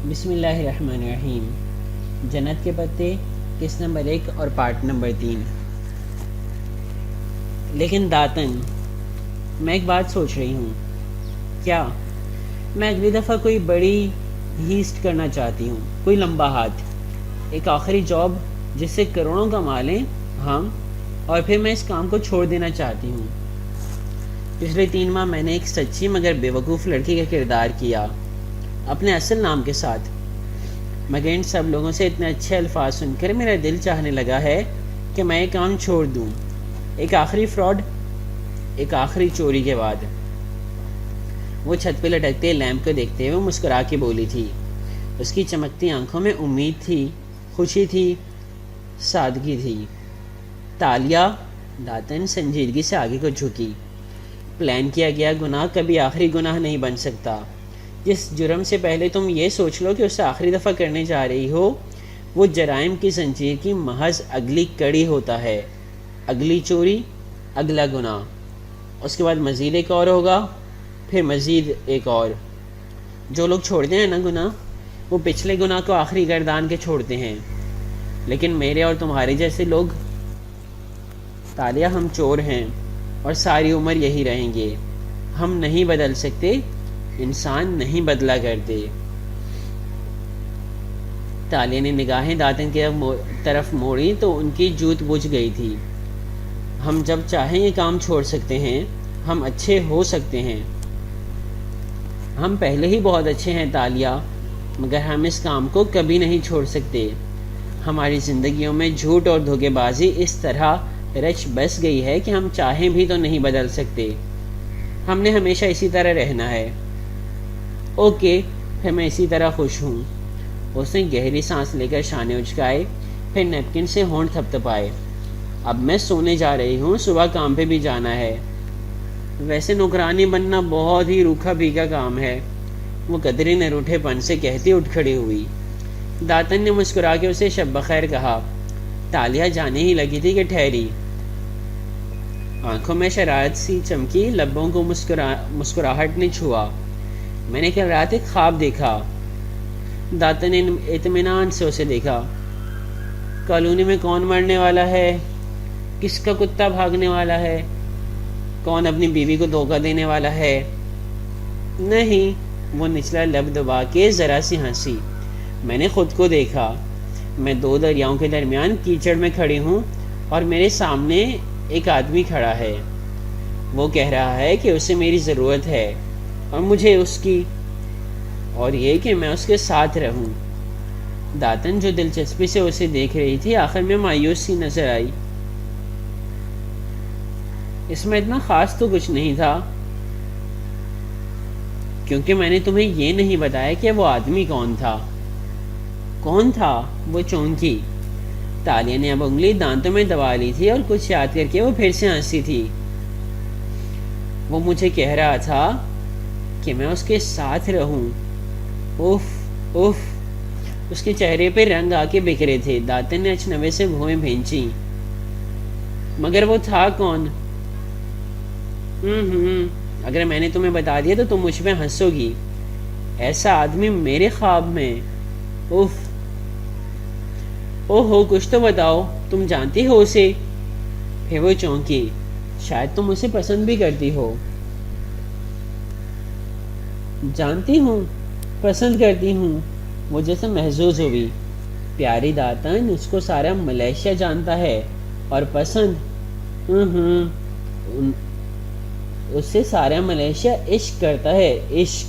بسم اللہ الرحمن الرحیم۔ جنت کے پتے قسط نمبر 1 اور پارٹ نمبر 3۔ لیکن داتن، میں ایک بات سوچ رہی ہوں، کیا میں اگلی دفعہ کوئی بڑی ہیسٹ کرنا چاہتی ہوں، کوئی لمبا ہاتھ، ایک آخری جاب جس سے کروڑوں کما لیں ہم، اور پھر میں اس کام کو چھوڑ دینا چاہتی ہوں۔ پچھلے 3 ماہ میں نے ایک سچی مگر بیوقوف لڑکی کا کردار کیا، اپنے اصل نام کے ساتھ، مگر ان سب لوگوں سے اتنے اچھے الفاظ سن کر میرا دل چاہنے لگا ہے کہ میں یہ کام چھوڑ دوں۔ ایک آخری فراڈ، ایک آخری چوری کے بعد۔ وہ چھت پہ لٹکتے لیمپ کو دیکھتے ہوئے مسکرا کے بولی تھی۔ اس کی چمکتی آنکھوں میں امید تھی، خوشی تھی، سادگی تھی۔ تالیہ داتن سنجیدگی سے آگے کو جھکی۔ پلان کیا گیا گناہ کبھی آخری گناہ نہیں بن سکتا۔ جس جرم سے پہلے تم یہ سوچ لو کہ اسے آخری دفعہ کرنے جا رہی ہو، وہ جرائم کی زنجیر کی محض اگلی کڑی ہوتا ہے۔ اگلی چوری، اگلا گناہ، اس کے بعد مزید ایک اور ہوگا، پھر مزید ایک اور۔ جو لوگ چھوڑتے ہیں نا گناہ، وہ پچھلے گناہ کو آخری گردان کے چھوڑتے ہیں، لیکن میرے اور تمہارے جیسے لوگ، تالیہ، ہم چور ہیں اور ساری عمر یہی رہیں گے۔ ہم نہیں بدل سکتے، انسان نہیں بدلا کرتے۔ تالیہ نے نگاہیں داتن کی طرف موڑی تو ان کی جوت بجھ گئی تھی۔ ہم جب چاہیں یہ کام چھوڑ سکتے ہیں، ہم اچھے ہو سکتے ہیں۔ ہم پہلے ہی بہت اچھے ہیں تالیہ، مگر ہم اس کام کو کبھی نہیں چھوڑ سکتے۔ ہماری زندگیوں میں جھوٹ اور دھوکے بازی اس طرح رچ بس گئی ہے کہ ہم چاہیں بھی تو نہیں بدل سکتے۔ ہم نے ہمیشہ اسی طرح رہنا ہے۔ اوکے، پھر میں اسی طرح خوش ہوں۔ اس نے گہری سانس لے کر شانے اچکائے، پھر نیپکن سے ہونٹ تھپتھپائے۔ اب میں سونے جا رہی ہوں، صبح کام پہ بھی جانا ہے۔ ویسے نوکرانی بننا بہت ہی روکھا بھیگا کام ہے، وہ قدرے نے روٹھے پن سے کہتی اٹھ کھڑی ہوئی۔ داتن نے مسکرا کے اسے شب بخیر کہا۔ تالیہ جانے ہی لگی تھی کہ ٹھہری۔ آنکھوں میں شرارت سی چمکی، لبوں کو مسکراہٹ نے چھوا۔ میں نے کل رات ایک خواب دیکھا۔ داتن نے اطمینان سے اسے دیکھا۔ کالونی میں کون مرنے والا ہے؟ کس کا کتا بھاگنے والا ہے؟ کون اپنی بیوی کو دھوکہ دینے والا ہے؟ نہیں، وہ نچلا لب دبا کے ذرا سی ہنسی۔ میں نے خود کو دیکھا۔ میں 2 دریاؤں کے درمیان کیچڑ میں کھڑی ہوں اور میرے سامنے ایک آدمی کھڑا ہے۔ وہ کہہ رہا ہے کہ اسے میری ضرورت ہے اور مجھے اس کی، اور یہ کہ میں اس کے ساتھ رہوں۔ داتن جو دلچسپی سے اسے دیکھ رہی تھی، آخر میں مایوس سی نظر آئی۔ اس میں اتنا خاص تو کچھ نہیں تھا، کیونکہ میں نے تمہیں یہ نہیں بتایا کہ وہ آدمی کون تھا۔ کون تھا؟ وہ چونکی۔ تالیہ نے اب انگلی دانتوں میں دبا لی تھی اور کچھ یاد کر کے وہ پھر سے ہنسی تھی۔ وہ مجھے کہہ رہا تھا کہ میں اس کے ساتھ رہوں۔ اف اف، اس کے چہرے پہ رنگ آ کے بکھرے تھے۔ داتن نے اچنبے سے بھویں بھینچی۔ مگر وہ تھا کون؟ اگر میں نے تمہیں بتا دیا تو تم مجھ پہ ہنسو گی۔ ایسا آدمی میرے خواب میں؟ اف، او ہو، کچھ تو بتاؤ، تم جانتی ہو اسے؟ پھر وہ چونکی۔ شاید تم اسے پسند بھی کرتی ہو۔ جانتی ہوں، پسند کرتی ہوں، وہ جیسے محظوظ ہوئی۔ پیاری داتن، اس کو سارا ملیشیا جانتا ہے، اور پسند، اس سے سارا ملیشیا عشق کرتا ہے، عشق۔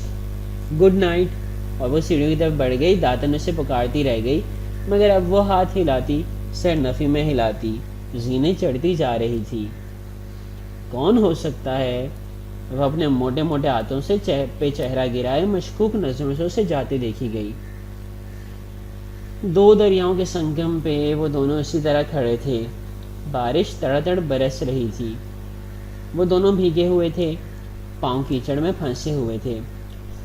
Good night. اور وہ سیڑھیوں کی طرف بڑھ گئی۔ داتن اسے پکارتی رہ گئی، مگر اب وہ ہاتھ ہلاتی، سر نفی میں ہلاتی، زینے چڑھتی جا رہی تھی۔ کون ہو سکتا ہے؟ وہ اپنے موٹے موٹے ہاتھوں سے پہ چہرہ گرائے مشکوک نظروں سے اسے جاتے دیکھی گئی۔ 2 دریاؤں کے سنگم پہ وہ دونوں اسی طرح کھڑے تھے۔ بارش تڑ تڑ برس رہی تھی۔ وہ دونوں بھیگے ہوئے تھے، پاؤں کیچڑ میں پھنسے ہوئے تھے۔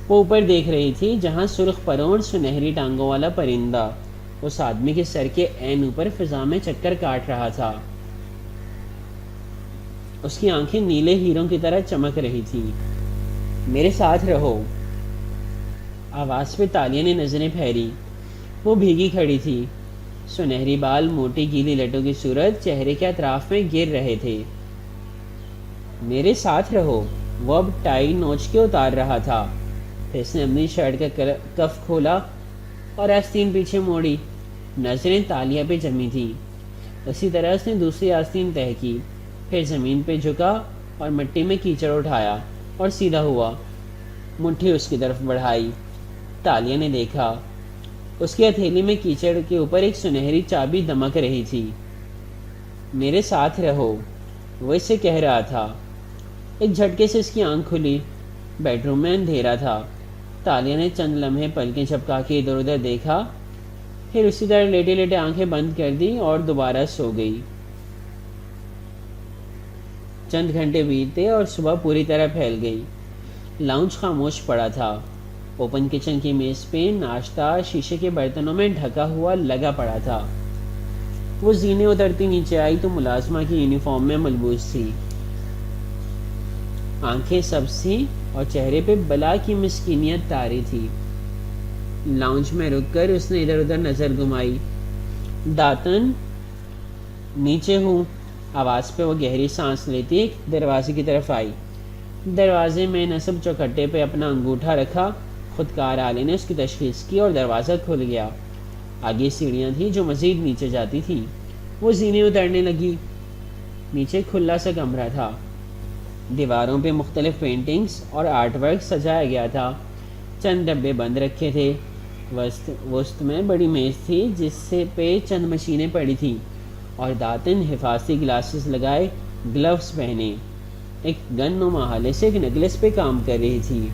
وہ اوپر دیکھ رہی تھی، جہاں سرخ پرور سنہری ٹانگوں والا پرندہ اس آدمی کے سر کے عین اوپر فضا میں چکر کاٹ رہا تھا۔ اس کی آنکھیں نیلے ہیروں کی طرح چمک رہی تھی۔ میرے ساتھ رہو۔ آواز پہ تالیہ نے نظریں پھیری. وہ بھیگی کھڑی تھی. سنہری بال موٹی گیلی لٹوں کی صورت چہرے کے اطراف میں گر رہے تھے. میرے ساتھ رہو. وہ اب ٹائی نوچ کے اتار رہا تھا. پھر اس نے اپنی شرٹ کا کف کھولا اور آستین پیچھے موڑی. نظریں تالیہ پہ جمی تھیں. اسی طرح اس نے دوسری آستین طے کی. پھر زمین پہ جھکا اور مٹی میں کیچڑ اٹھایا اور سیدھا ہوا. مٹھی اس کی طرف بڑھائی. تالیہ نے دیکھا اس کی ہتھیلی میں کیچڑ کے اوپر ایک سنہری چابی دمک رہی تھی. میرے ساتھ رہو، وہ اس سے کہہ رہا تھا. ایک جھٹکے سے اس کی آنکھ کھلی. بیڈ روم میں اندھیرا تھا. تالیہ نے چند لمحے پلکیں جھپکا کے ادھر ادھر دیکھا، پھر اسی طرح لیٹے لیٹے آنکھیں بند کر دی اور دوبارہ سو گئی. چند گھنٹے بیتے اور صبح پوری طرح پھیل گئی. لاؤنج خاموش پڑا تھا. اوپن کچن کی میز پہ ناشتہ شیشے کے برتنوں میں ڈھکا ہوا لگا پڑا تھا. وہ زینے اترتی نیچے آئی تو ملازمہ کی یونیفارم میں ملبوس تھی. آنکھیں سبز تھیں اور چہرے پہ بلا کی مسکینیت طاری تھی. لاؤنج میں رک کر اس نے ادھر ادھر نظر گھمائی. داتن نیچے ہوں. آواز پہ وہ گہری سانس لیتی ایک دروازے کی طرف آئی. دروازے میں نصب چوکھٹے پہ اپنا انگوٹھا رکھا. خودکار آلے نے اس کی تشخیص کی اور دروازہ کھل گیا. آگے سیڑھیاں تھیں جو مزید نیچے جاتی تھیں. وہ زینے اترنے لگی. نیچے کھلا سا کمرہ تھا. دیواروں پہ مختلف پینٹنگز اور آرٹ ورک سجایا گیا تھا. چند ڈبے بند رکھے تھے. وسط میں بڑی میز تھی جس سے پہ چند مشینیں پڑی تھیں اور داتن حفاظتی گلاسز لگائے گلوز پہنے ایک گن نما آلے سے ایک نیکلس پہ کام کر رہی تھی.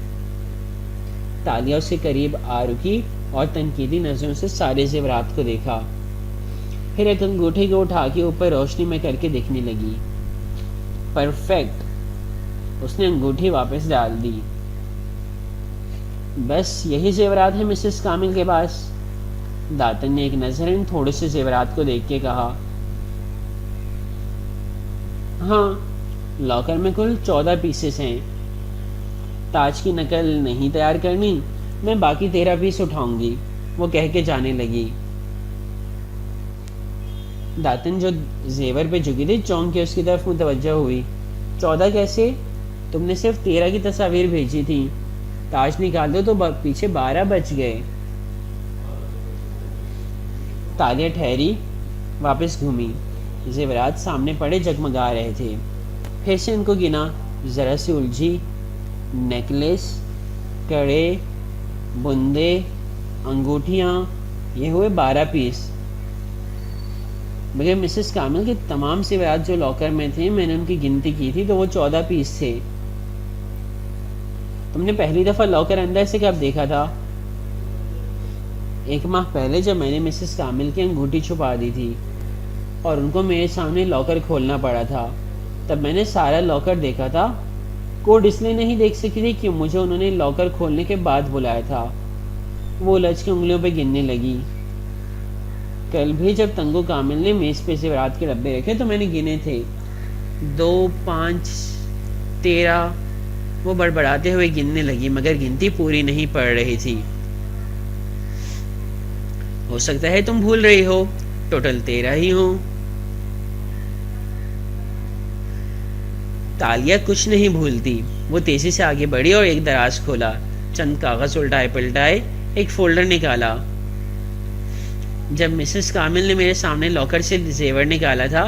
تالیہ اس کے قریب آ رکی اور تنقیدی نظروں سے سارے زیورات کو دیکھا. پھر ایک انگوٹھے کو اٹھا کے اوپر روشنی میں کر کے دیکھنے لگی. پرفیکٹ. اس نے انگوٹھی واپس ڈال دی. بس یہی زیورات ہیں مسز کامل کے پاس؟ داتن نے ایک نظر ان تھوڑے سے زیورات کو دیکھ کے کہا. ہاں، لاکر میں کل 14 پیسز ہیں. تاج کی نقل نہیں تیار کرنی، میں باقی 13 پیس اٹھاؤں گی، وہ کہہ کے جانے لگی. داتن جو زیور پہ جھکی تھی چونک کے اس کی طرف متوجہ ہوئی. 14 کیسے؟ تم نے صرف 13 کی تصاویر بھیجی تھی. تاج نکال دو تو پیچھے 12 بچ گئے. تالیہ ٹھہری، واپس گھومی. زیورات سامنے پڑے جگمگا رہے تھے. پھر سے ان کو گنا. ذرا سی الجھی. نیکلس، کڑے، بندے، انگوٹھیاں، یہ ہوئے 12 پیس. مگر مسز کامل کے تمام زیورات جو لاکر میں تھے میں نے ان کی گنتی کی تھی تو وہ 14 پیس تھے. تم نے پہلی دفعہ لاکر اندر سے کب دیکھا تھا؟ 1 ماہ پہلے، جب میں نے مسز کامل کی انگوٹھی چھپا دی تھی اور ان کو میرے سامنے لاکر کھولنا پڑا تھا. تب میں نے سارا لاکر دیکھا تھا. کوڈ اس لیے نہیں دیکھ سکی تھی کہ مجھے انہوں نے لاکر کھولنے کے بعد بلایا تھا. وہ الجھ کے انگلیوں پہ گننے لگی. کل بھی جب تنگو کامل نے میز پہ زیورات کے ڈبے رکھے تو میں نے گنے تھے. 2، 5، 13. وہ بڑبڑاتے ہوئے گننے لگی مگر گنتی پوری نہیں پڑ رہی تھی. ہو سکتا ہے تم بھول رہی ہو، ٹوٹل 13 ہی ہوں. تالیہ کچھ نہیں بھولتی. وہ تیزی سے آگے بڑھی اور ایک دراز کھولا. چند کاغذ الٹائے پلٹائے ایک فولڈر نکالا. جب مسز کامل نے میرے سامنے لاکر سے زیور نکالا تھا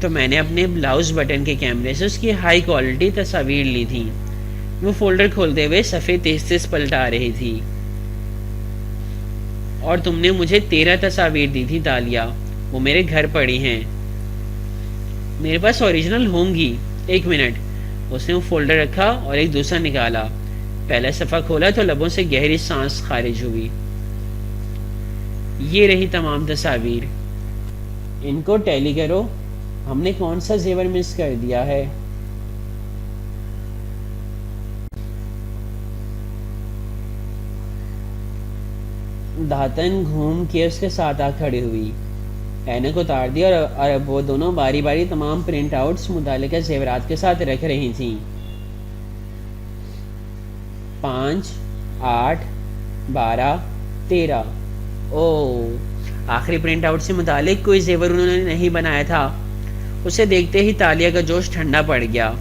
تو میں نے اپنے بلاؤز بٹن کے کیمرے سے اس کی ہائی کوالٹی تصاویر لی تھیں. وہ فولڈر کھولتے ہوئے صفحے تیز تیز پلٹا رہی تھی. اور تم نے مجھے 13 تصاویر دی تھی تالیہ، وہ میرے گھر پڑی ہیں. میرے پاس اوریجنل ہوں گی. 1 منٹ. اس نے وہ فولڈر رکھا اور ایک دوسرا نکالا. پہلا صفحہ کھولا تو لبوں سے گہری سانس خارج ہوئی. یہ رہی تمام تصاویر. ان کو ٹیلی کرو. ہم نے کون سا زیور مس کر دیا ہے؟ دھاتن گھوم کے اس کے ساتھ آ کھڑی ہوئی. اینک اتار دی اور اب وہ دونوں باری باری تمام پرنٹ آؤٹس متعلقہ زیورات کے ساتھ رکھ رہی تھیں. 5، 8، 12, 13. او آخری پرنٹ آؤٹ سے متعلق کوئی زیور انہوں نے نہیں بنایا تھا. اسے دیکھتے ہی تالیہ کا جوش ٹھنڈا پڑ گیا.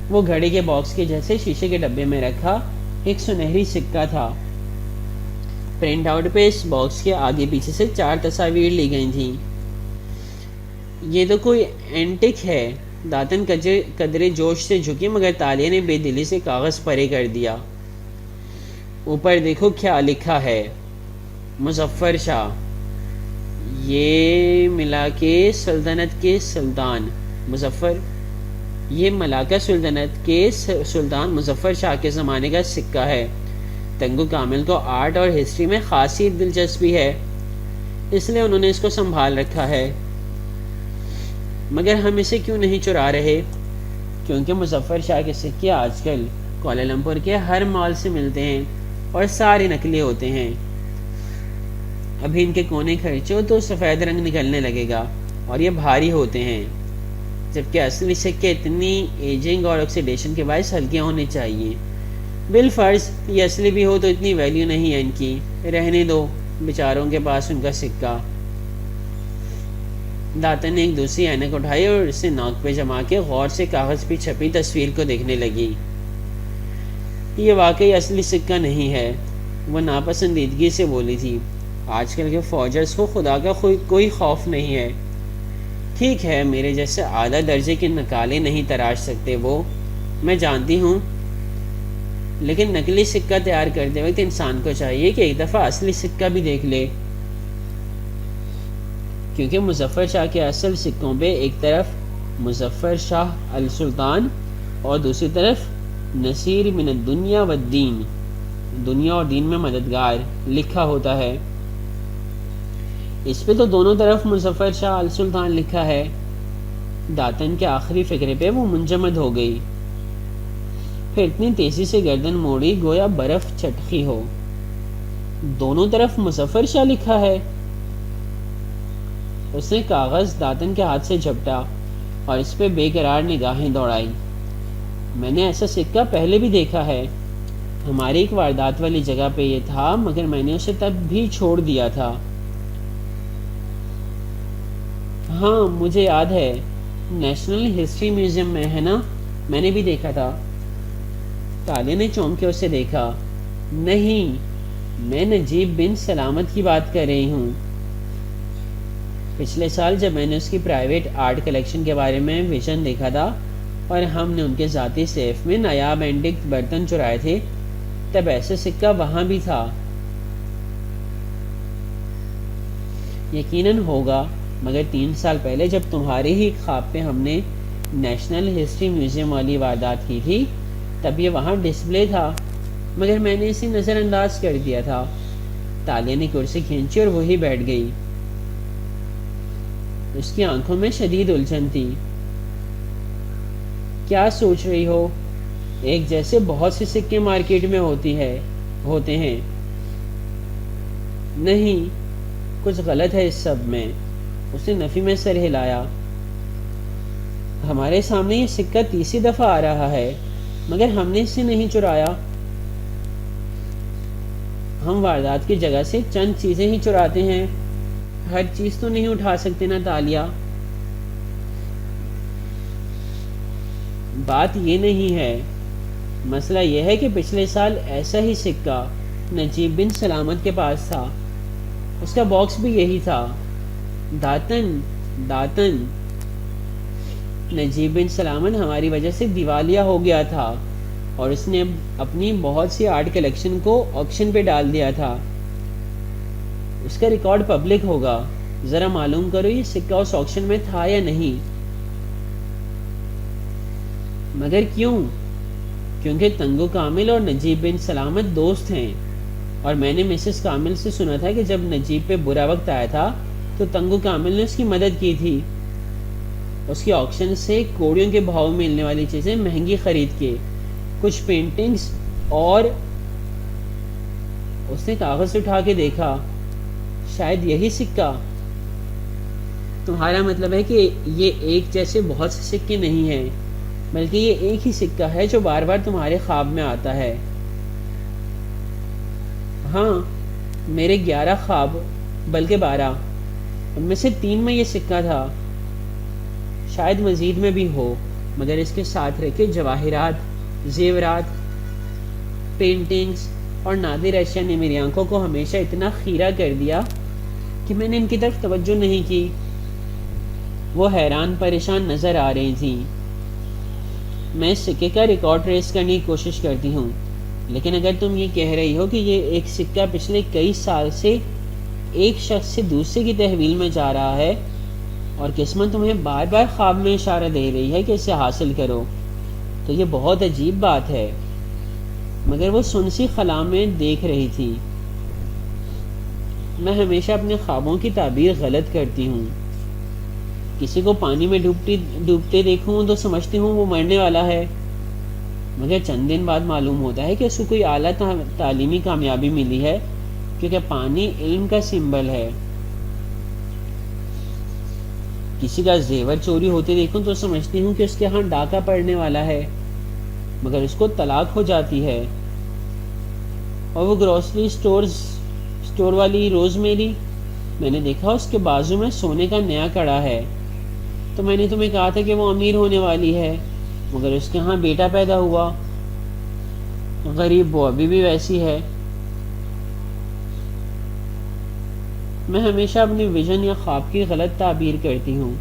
وہ گھڑی کے باکس کے جیسے شیشے کے ڈبے میں رکھا ایک سنہری سکہ تھا. پرنٹ آؤٹ پہ اس باکس کے آگے پیچھے سے 4 تصاویر لی گئی تھیں. یہ تو کوئی اینٹک ہے. داتن قدرے جوش سے جھکی مگر تالیہ نے بے دلی سے کاغذ پرے کر دیا. اوپر دیکھو کیا لکھا ہے. مظفر شاہ. یہ ملا کے سلطنت کے سلطان مظفر یہ ملاکہ سلطنت کے سلطان مظفر شاہ کے زمانے کا سکہ ہے. تنگو کامل کو آرٹ اور ہسٹری میں خاصی دلچسپی ہے اس لیے انہوں نے اس کو سنبھال رکھا ہے. مگر ہم اسے کیوں نہیں چرا رہے؟ کیونکہ مظفر شاہ کے سکے آج کل کوالالمپور کے ہر مال سے ملتے ہیں اور سارے نقلی ہوتے ہیں. ابھی ان کے کونے خرچو تو سفید رنگ نکلنے لگے گا اور یہ بھاری ہوتے ہیں جبکہ اصلی سکے اتنی ایجنگ اور آکسیڈیشن کے باعث ہلکے ہونے چاہیے. بالفرض یہ اصلی بھی ہو تو اتنی ویلیو نہیں ہے ان کی. رہنے دو بیچاروں کے پاس ان کا سکہ. داتن نے ایک دوسری اینک اٹھائی اور اسے ناک پہ جما کے غور سے کاغذ پہ چھپی تصویر کو دیکھنے لگی. یہ واقعی اصلی سکہ نہیں ہے. وہ ناپسندیدگی سے بولی تھی. آج کل کے فوجرز کو خدا کا کوئی خوف نہیں ہے. ٹھیک ہے میرے جیسے اعلیٰ درجے کے نکالے نہیں تراش سکتے وہ میں جانتی ہوں لیکن نقلی سکہ تیار کرتے وقت انسان کو چاہیے کہ ایک دفعہ اصلی سکہ بھی دیکھ لے. کیونکہ مظفر شاہ کے اصل سکوں پہ ایک طرف مظفر شاہ السلطان اور دوسری طرف نصیر من الدنیا والدین دنیا اور دین میں مددگار لکھا ہوتا ہے. اس پہ تو دونوں طرف مظفر شاہ السلطان لکھا ہے. داتن کے آخری فکرے پہ وہ منجمد ہو گئی. پھر اتنی تیزی سے گردن موڑی گویا برف چٹخی ہو. دونوں طرف مظفر شاہ لکھا ہے. اس نے کاغذ داتن کے ہاتھ سے جھپٹا اور اس پہ بے قرار نگاہیں دوڑائی. میں نے ایسا سکہ پہلے بھی دیکھا ہے. ہماری ایک واردات والی جگہ پہ یہ تھا مگر میں نے اسے تب بھی چھوڑ دیا تھا. ہاں مجھے یاد ہے نیشنل ہسٹری میوزیم میں ہے نا. میں نے بھی دیکھا تھا. تالیہ نے چونک کے اسے دیکھا. نہیں میں نجیب بن سلامت کی بات کر رہی ہوں. پچھلے سال جب میں نے اس کی پرائیویٹ آرٹ کلیکشن کے بارے میں ویژن دیکھا تھا اور ہم نے ان کے ذاتی سیف میں نایاب اینٹک برتن چرائے تھے تب ایسا سکہ وہاں بھی تھا. یقیناً ہوگا مگر 3 سال پہلے جب تمہارے ہی خواب پہ ہم نے نیشنل ہسٹری میوزیم والی واردات کی تھی تب یہ وہاں ڈسپلے تھا مگر میں نے اسے نظر انداز کر دیا تھا. تالیہ نے کرسی کھینچی اور وہی بیٹھ گئی. اس کی آنکھوں میں شدید الجھن تھی. کیا سوچ رہی ہو؟ ایک جیسے بہت سے سکے مارکیٹ میں ہوتے ہیں. نہیں کچھ غلط ہے اس سب میں. اس نے نفی میں سر ہلایا. ہمارے سامنے یہ سکہ تیسری دفعہ آ رہا ہے مگر ہم نے اسے نہیں چرایا. ہم واردات کی جگہ سے چند چیزیں ہی چراتے ہیں. ہر چیز تو نہیں اٹھا سکتے نا تالیہ. بات یہ نہیں ہے. مسئلہ یہ ہے کہ پچھلے سال ایسا ہی سکہ نجیب بن سلامت کے پاس تھا. اس کا باکس بھی یہی تھا. داتن نجیب بن سلامت ہماری وجہ سے دیوالیہ ہو گیا تھا اور اس نے اپنی بہت سی آرٹ کلیکشن کو آکشن پہ ڈال دیا تھا. اس کا ریکارڈ پبلک ہوگا. ذرا معلوم کرو یہ سکہ اس آکشن میں تھا یا نہیں. مگر کیوں؟ کیونکہ تنگو کامل اور نجیب بن سلامت دوست ہیں اور میں نے مسز کامل سے سنا تھا کہ جب نجیب پہ برا وقت آیا تھا تو تنگو کامل نے اس کی مدد کی تھی. اس کی آکشن سے کوڑیوں کے بھاؤ میں ملنے والی چیزیں مہنگی خرید کے کچھ پینٹنگز اور اس نے کاغذ اٹھا کے دیکھا. شاید یہی سکہ. تمہارا مطلب ہے کہ یہ ایک جیسے بہت سے سکے نہیں ہیں بلکہ یہ ایک ہی سکہ ہے جو بار بار تمہارے خواب میں آتا ہے. ہاں، میرے 11 خواب بلکہ 12، ان میں سے 3 میں یہ سکہ تھا، شاید مزید میں بھی ہو، مگر اس کے ساتھ رکھے جواہرات، زیورات، پینٹنگز اور نادر اشیاء نے میری آنکھوں کو ہمیشہ اتنا خیرہ کر دیا کہ میں نے ان کی طرف توجہ نہیں کی۔ وہ حیران پریشان نظر آ رہی تھیں۔ میں اس سکے کا ریکارڈ ٹریس کرنے کی کوشش کرتی ہوں، لیکن اگر تم یہ کہہ رہی ہو کہ یہ ایک سکہ پچھلے کئی سال سے ایک شخص سے دوسرے کی تحویل میں جا رہا ہے، اور قسمت تمہیں بار بار خواب میں اشارہ دے رہی ہے کہ اسے حاصل کرو، تو یہ بہت عجیب بات ہے۔ مگر وہ سنسی خلا میں دیکھ رہی تھی۔ میں ہمیشہ اپنے خوابوں کی تعبیر غلط کرتی ہوں۔ کسی کو پانی میں ڈوبتے دیکھوں تو سمجھتی ہوں وہ مرنے والا ہے، مگر چند دن بعد معلوم ہوتا ہے کہ اس کو کوئی اعلیٰ تعلیمی کامیابی ملی ہے، کیونکہ پانی علم کا سمبل ہے۔ کسی کا زیور چوری ہوتے دیکھوں تو سمجھتی ہوں کہ اس کے ہاں ڈاکہ پڑنے والا ہے، مگر اس کو طلاق ہو جاتی ہے۔ اور وہ گروسری اسٹور والی روز میری، میں نے دیکھا اس کے بازو میں سونے کا نیا کڑا ہے، تو میں نے تمہیں کہا تھا کہ وہ امیر ہونے والی ہے، مگر اس کے ہاں بیٹا پیدا ہوا۔ غریب وہ ابھی بھی ویسی ہے۔ میں ہمیشہ اپنی ویژن یا خواب کی غلط تعبیر کرتی ہوں،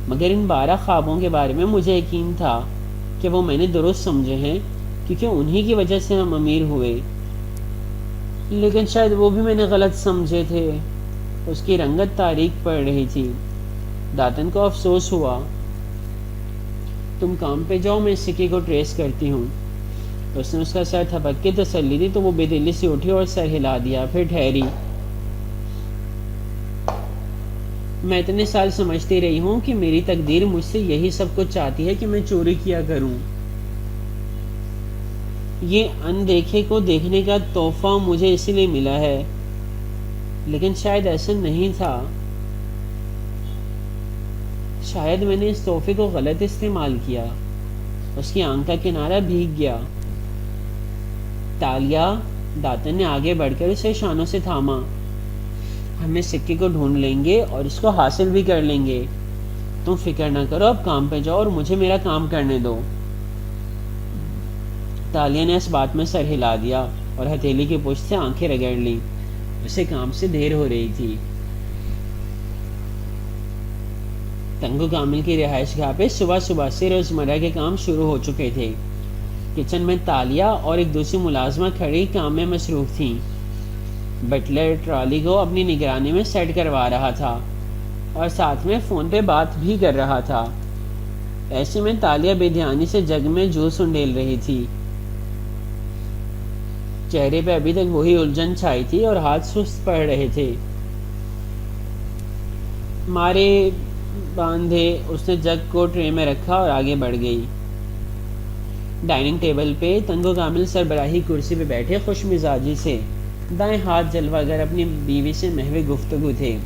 مگر ان 12 خوابوں کے بارے میں مجھے یقین تھا کہ وہ میں نے درست سمجھے ہیں، کیونکہ انہی کی وجہ سے ہم امیر ہوئے۔ لیکن شاید وہ بھی میں نے غلط سمجھے تھے۔ اس کی رنگت تاریک پڑ رہی تھی۔ داتن کو افسوس ہوا۔ تم کام پہ جاؤ، میں اس سکے کو ٹریس کرتی ہوں۔ اس نے اس کا سر تھپک کے تسلی دی تو وہ بے دلی سے اٹھی اور سر ہلا دیا، پھر ٹھہری۔ میں اتنے سال سمجھتی رہی ہوں کہ میری تقدیر مجھ سے یہی سب کچھ چاہتی ہے کہ میں چوری کیا کروں۔ یہ اندیکھے کو دیکھنے کا تحفہ مجھے اسی لیے ملا ہے، لیکن شاید ایسا نہیں تھا۔ شاید میں نے اس تحفے کو غلط استعمال کیا۔ اس کی آنکھ کا کنارہ بھیگ گیا۔ تالیہ، داتن نے آگے بڑھ کر اسے شانوں سے تھاما۔ ہم اس سکے کو ڈھونڈ لیں گے اور اس کو حاصل بھی کر لیں گے۔ تم فکر نہ کرو، اب کام پہ جاؤ اور مجھے میرا کام کرنے دو۔ تالیہ نے اس بات میں سر ہلا دیا اور ہتھیلی کی پشت سے آنکھیں رگڑ لیں۔ اسے کام سے دیر ہو رہی تھی۔ تنگو کامل کی رہائش گاہ پہ صبح سے روزمرہ کے کام شروع ہو چکے تھے۔ کچن میں تالیہ اور ایک دوسری ملازمہ کھڑی کام میں مصروف تھیں۔ بٹلر ٹرالی کو اپنی نگرانی میں سیٹ کروا رہا تھا اور ساتھ میں فون پہ بات بھی کر رہا تھا۔ ایسے میں تالیہ بے دھیانی سے جگ میں جوس انڈیل رہی تھی۔ چہرے پہ ابھی تک وہی الجھن چھائی تھی اور ہاتھ سست پڑ رہے تھے۔ مارے باندھے اس نے جگ کو ٹرے میں رکھا اور آگے بڑھ گئی۔ ڈائننگ ٹیبل پہ تنگو کامل سربراہی کرسی پہ بیٹھے خوش مزاجی سے دائیں ہاتھ جلوہ گر اپنی بیوی سے محو گفتگو تھے۔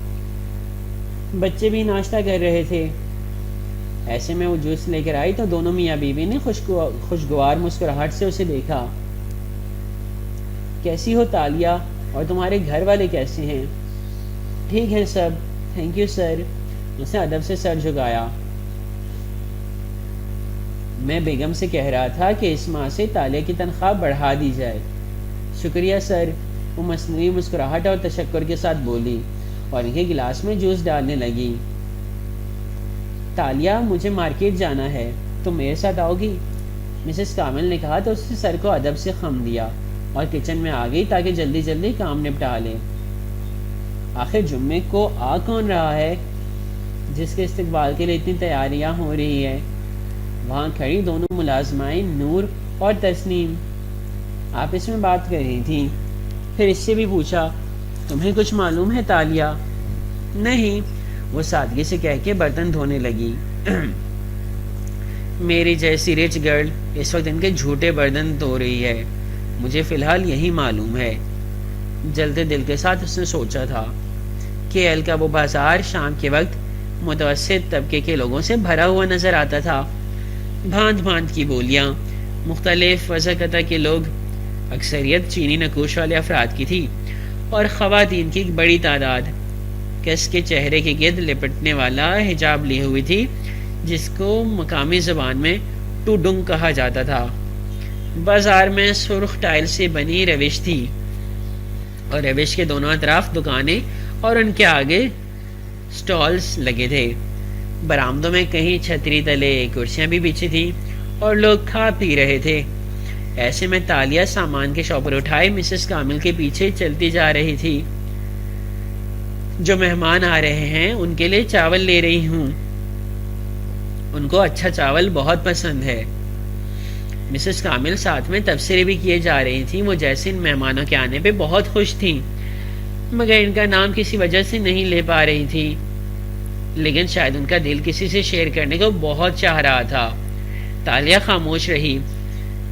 بچے بھی ناشتہ کر رہے تھے۔ ایسے میں وہ جوس لے کر آئی تو دونوں میاں بیوی نے خوشگوار مسکراہٹ سے اسے دیکھا۔ کیسی ہو تالیہ، اور تمہارے گھر والے کیسے ہیں؟ ٹھیک ہیں سب، تھینک یو سر۔ اس نے ادب سے سر جھکایا۔ میں بیگم سے کہہ رہا تھا کہ اس ماہ سے تالیہ کی تنخواہ بڑھا دی جائے۔ شکریہ سر، وہ مصنوعی مسکراہٹ اور تشکر کے ساتھ بولی اور ان کے گلاس میں جوس ڈالنے لگی۔ تالیہ، مجھے مارکیٹ جانا ہے، تم میرے ساتھ آؤ گی؟ مسز کامل نے کہا تو اس نے سر کو ادب سے خم دیا اور کچن میں آ گئی تاکہ جلدی جلدی کام نپٹا لے۔ آخر جمعے کو آ کون رہا ہے جس کے استقبال کے لیے اتنی تیاریاں ہو رہی ہے؟ وہاں کھڑی دونوں ملازمائیں نور اور تسنیم آپس میں بات کر رہی تھیں۔ پھر اس سے بھی پوچھا، تمہیں کچھ معلوم ہے تالیہ؟ نہیں، وہ سادگی سے کہہ کے برتن دھونے لگی۔ میری جیسی رچ گرل اس وقت ان کے جھوٹے برتن دھو رہی ہے، مجھے فی الحال یہی معلوم ہے۔ جلدے دل کے ساتھ اس نے سوچا تھا کہ ایل کا وہ بازار شام کے وقت متوسط طبقے کے لوگوں سے بھرا ہوا نظر آتا تھا۔ بھانت بھانت کی بولیاں، مختلف وضع قطع کے لوگ، اکثریت چینی نقوش والے افراد کی تھی اور خواتین کی ایک بڑی تعداد کس کے چہرے کے گرد لپٹنے والا حجاب لی ہوئی تھی، جس کو مقامی زبان میں ٹوڈنگ کہا جاتا تھا۔ بازار میں سرخ ٹائل سے بنی روش تھی اور روش کے دونوں اطراف دکانیں اور ان کے آگے سٹالز لگے تھے۔ برآمدوں میں کہیں چھتری تلے کرسیاں بھی بچھی تھیں اور لوگ کھا پی رہے تھے۔ ایسے میں تالیہ سامان کے شاپر اٹھائے مسز کامل کے پیچھے چلتی جا رہی تھی۔ جو مہمان آ رہے ہیں ان کے لیے چاول لے رہی ہوں، ان کو اچھا چاول بہت پسند ہے۔ مسز کامل ساتھ میں تبصرے بھی کیے جا رہی تھیں۔ وہ جیسے ان مہمانوں کے آنے پہ بہت خوش تھیں، مگر ان کا نام کسی وجہ سے نہیں لے پا رہی تھی، لیکن شاید ان کا دل کسی سے شیئر کرنے کو بہت چاہ رہا تھا۔ تالیہ خاموش رہی،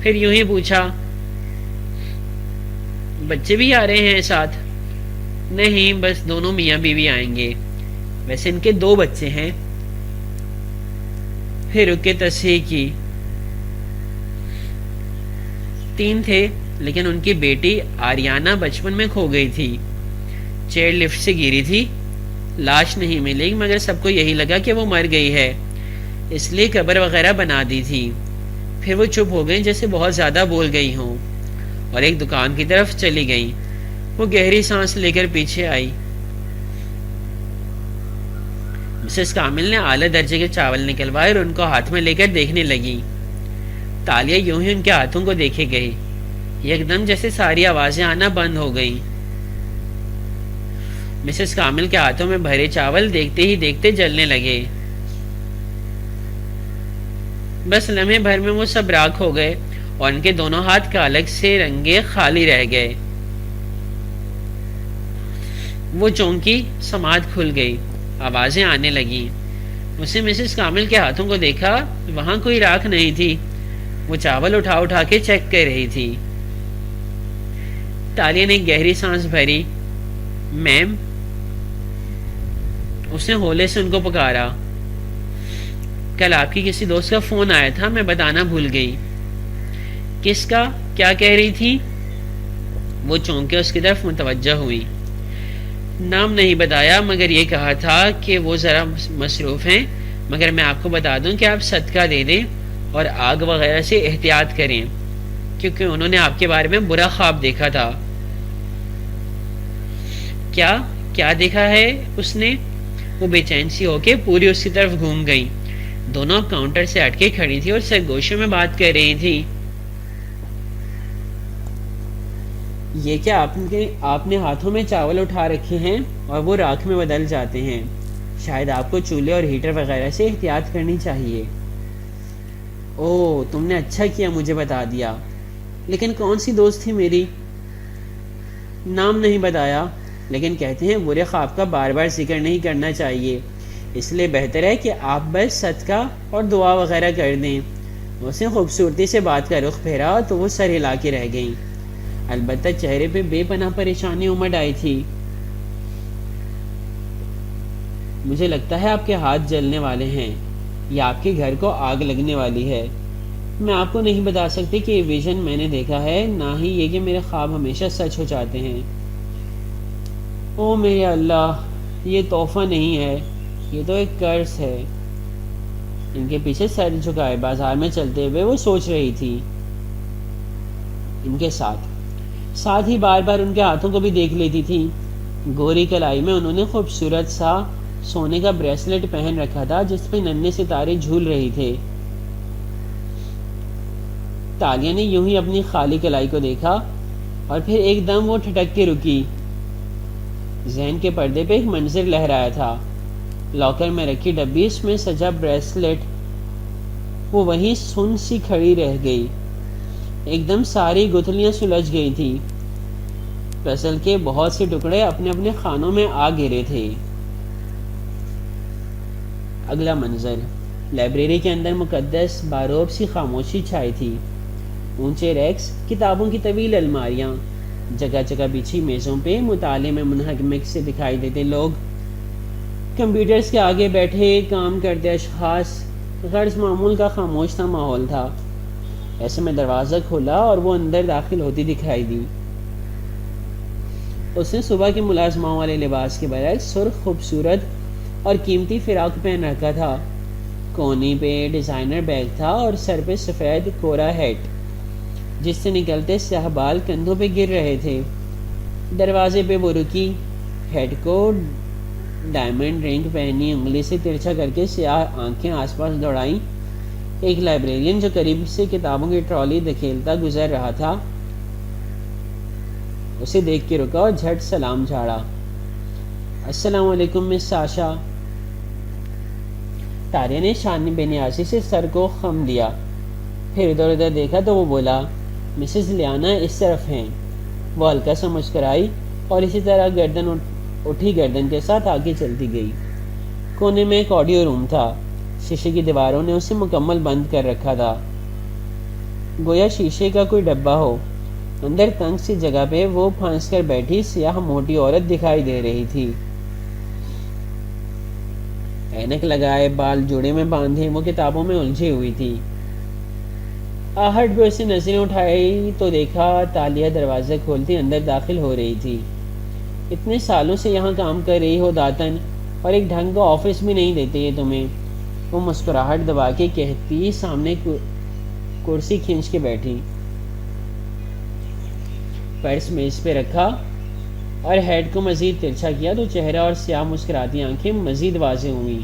پھر یوں ہی پوچھا، بچے بھی آ رہے ہیں ساتھ؟ نہیں، بس دونوں میاں بیوی آئیں گے۔ ویسے ان کے 2 بچے ہیں؟ پھر رک کے تصحیح کی، 3 تھے، لیکن ان کی بیٹی آریانہ بچپن میں کھو گئی تھی، چیئر لفٹ سے گری تھی۔ لاش نہیں ملی، مگر سب کو یہی لگا کہ وہ مر گئی ہے، اس لیے قبر وغیرہ بنا دی تھی۔ پھر وہ چپ ہو گئی جیسے بہت زیادہ بول گئی ہوں، اور ایک دکان کی طرف چلی گئی۔ وہ گہری سانس لے کر پیچھے آئی۔ مسز کامل نے اعلیٰ درجے کے چاول نکلوائے اور ان کو ہاتھ میں لے کر دیکھنے لگی۔ تالیہ یوں ہی ان کے ہاتھوں کو دیکھے گئی، ایک دم جیسے ساری آوازیں آنا بند ہو گئیں۔ مسز کامل کے ہاتھوں میں بھرے چاول دیکھتے ہی دیکھتے جلنے لگے۔ بس لمحے بھر میں وہ سب راکھ ہو گئے اور ان کے دونوں ہاتھ کالک سے رنگے خالی رہ گئے۔ وہ چونکی، سماعت کھل گئی، آوازیں آنے لگیں۔ اسے مسز کامل کے ہاتھوں کو دیکھا، وہاں کوئی راکھ نہیں تھی۔ وہ چاول اٹھا اٹھا کے چیک کر رہی تھی۔ تالیہ نے گہری سانس بھری۔ میم، اس نے ہولے سے ان کو پکارا۔ کل آپ کی کسی دوست کا فون آیا تھا، میں بتانا بھول گئی۔ کس کا؟ کیا کہہ رہی تھی؟ وہ چونک کے اس کی طرف متوجہ ہوئی۔ نام نہیں بتایا، مگر یہ کہا تھا کہ وہ ذرا مصروف ہیں، مگر میں آپ کو بتا دوں کہ آپ صدقہ دے دیں اور آگ وغیرہ سے احتیاط کریں، کیونکہ انہوں نے آپ کے بارے میں برا خواب دیکھا تھا۔ کیا دیکھا ہے اس نے؟ وہ بے چین سی ہو کے پوری اس کی طرف گھوم گئی۔ دونوں کاؤنٹر سے ہٹ کے کھڑی تھی اور سرگوشے میں بات کر رہی تھی۔ یہ کیا آپ نے ہاتھوں میں چاول اٹھا رکھے ہیں اور وہ راکھ میں بدل جاتے ہیں؟ شاید آپ کو چولہے اور ہیٹر وغیرہ سے احتیاط کرنی چاہیے۔ اوہ، تم نے اچھا کیا مجھے بتا دیا۔ لیکن کون سی دوست تھی میری؟ نام نہیں بتایا، لیکن کہتے ہیں برے خواب کا بار بار ذکر نہیں کرنا چاہیے، اس لیے بہتر ہے کہ آپ بس صدقہ اور دعا وغیرہ کر دیں۔ اس نے خوبصورتی سے بات کا رخ پھیرا تو وہ سر ہلا کے رہ گئیں، البتہ چہرے پہ بے پناہ پریشانی امڈ آئی تھی۔ مجھے لگتا ہے آپ کے ہاتھ جلنے والے ہیں یا آپ کے گھر کو آگ لگنے والی ہے۔ میں آپ کو نہیں بتا سکتی کہ یہ ویژن میں نے دیکھا ہے، نہ ہی یہ کہ میرے خواب ہمیشہ سچ ہو جاتے ہیں۔ او میرے اللہ، یہ تحفہ نہیں ہے، یہ تو ایک قرض ہے۔ ان کے پیچھے سر جھکائے بازار میں چلتے ہوئے وہ سوچ رہی تھی۔ ان کے ساتھ ہی بار بار ان کے ہاتھوں کو بھی دیکھ لیتی تھی۔ گوری کلائی میں انہوں نے خوبصورت سا سونے کا بریسلٹ پہن رکھا تھا جس پہ ننھے ستارے جھول رہے تھے۔ تالیہ نے یوں ہی اپنی خالی کلائی کو دیکھا اور پھر ایک دم وہ ٹھٹک کے رکی۔ ذہن کے پردے پہ ایک منظر لہرایا تھا، لاکر میں رکھی ڈبی، اس میں سجا بریسلٹ۔ وہ وہیں سن سی کھڑی رہ گئی، ایک دم ساری گتھلیاں سلجھ گئی تھی، پزل کے بہت سے ٹکڑے اپنے اپنے خانوں میں آ گرے تھے۔ اگلا منظر، لائبریری کے اندر مقدس باروب سی خاموشی چھائی تھی۔ اونچے ریکس، کتابوں کی طویل الماریاں، جگہ جگہ بچھی میزوں پہ مطالعے میں منہمک سے دکھائی دیتے لوگ، کمپیوٹرز کے آگے بیٹھے کام کرتے اشخاص، غرض معمول کا خاموش سا ماحول تھا۔ ایسے میں دروازہ کھولا اور وہ اندر داخل ہوتی دکھائی دی۔ اس نے صبح کے ملازماؤں والے لباس کے برعکس سرخ خوبصورت اور قیمتی فراق پہن رکھا تھا۔ کونی پہ ڈیزائنر بیگ تھا اور سر پہ سفید کورا ہیٹ جس سے نکلتے سیاہ بال کندھوں پہ گر رہے تھے۔ دروازے پہ وہ رکی، ہیڈ کو ڈائمنڈ رنگ پہنی، انگلی سے ترچھا کر کے سیاہ آنکھیں آس پاس دوڑائیں۔ ایک لائبریرین جو قریب سے کتابوں کی ٹرالی دھکیلتا گزر رہا تھا اسے دیکھ کے رکا اور جھٹ سلام جھاڑا۔ السلام علیکم مس ساشا۔ تالیہ نے شان بے نیازی سے سر کو خم دیا، پھر ادھر ادھر دیکھا تو وہ بولا، مسز لیانا اس طرف ہیں۔ وہ ہلکا سا مسکرائی اور اسی طرح اٹھی گردن کے ساتھ آگے چلتی گئی۔ کونے میں ایک آڈیو روم تھا، شیشے کی دیواروں نے اسے مکمل بند کر رکھا تھا، گویا شیشے کا کوئی ڈبہ ہو۔ اندر تنگ سی جگہ پہ وہ پھانس کر بیٹھی سیاہ موٹی عورت دکھائی دے رہی تھی۔ اینک لگائے، بال جوڑے میں باندھے، وہ کتابوں میں الجھی ہوئی تھی۔ آہٹ پہ اسے نظریں اٹھائی تو دیکھا تالیہ دروازہ کھولتی اندر داخل ہو رہی تھی۔ اتنے سالوں سے یہاں کام کر رہی ہو داتن، اور ایک ڈھنگ کا آفس بھی نہیں دیتے یہ تمہیں، وہ مسکراہٹ دبا کے کہتی، سامنے کرسی کھینچ کے بیٹھی، پرس میز پہ رکھا اور ہیڈ کو مزید ترچھا کیا تو چہرہ اور سیاہ مسکراتی آنکھیں مزید واضح ہوئیں۔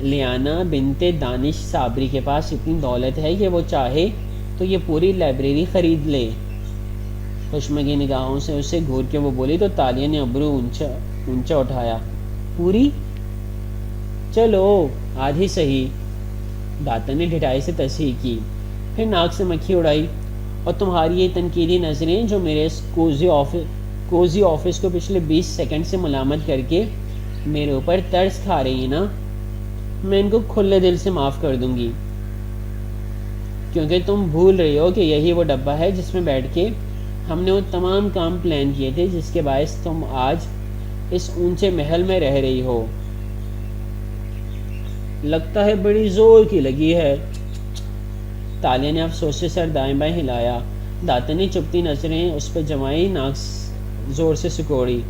لیانا بنت دانش صابری کے پاس اتنی دولت ہے کہ وہ چاہے تو یہ پوری لائبریری خرید لے۔ خشمگی نگاہوں سے اسے گھور کے وہ بولی تو تالیہ نے ابرو اونچا اٹھایا۔ پوری؟ چلو آدھی صحیح۔ داتن نے ڈھٹائی سے تصحیح کی، پھر ناک سے مکھی اڑائی۔ اور تمہاری یہ تنقیدی نظریں جو میرے اس کوزی آفس کو پچھلے 20 سیکنڈ سے ملامت کر کے میرے اوپر ترس کھا رہی ہیں نا، میں ان کو کھلے دل سے معاف کر دوں گی، کیونکہ تم بھول رہی ہو کہ یہی وہ ڈبہ ہے جس میں بیٹھ کے ہم نے وہ تمام کام پلان کیے تھے جس کے باعث تم آج اس اونچے محل میں رہ رہی ہو۔ لگتا ہے بڑی زور کی لگی ہے۔ تالیہ نے افسوس سے سر دائیں بائیں ہلایا۔ داتن نے چپتی نظریں اس پہ جمائی، ناک زور سے سکوڑی۔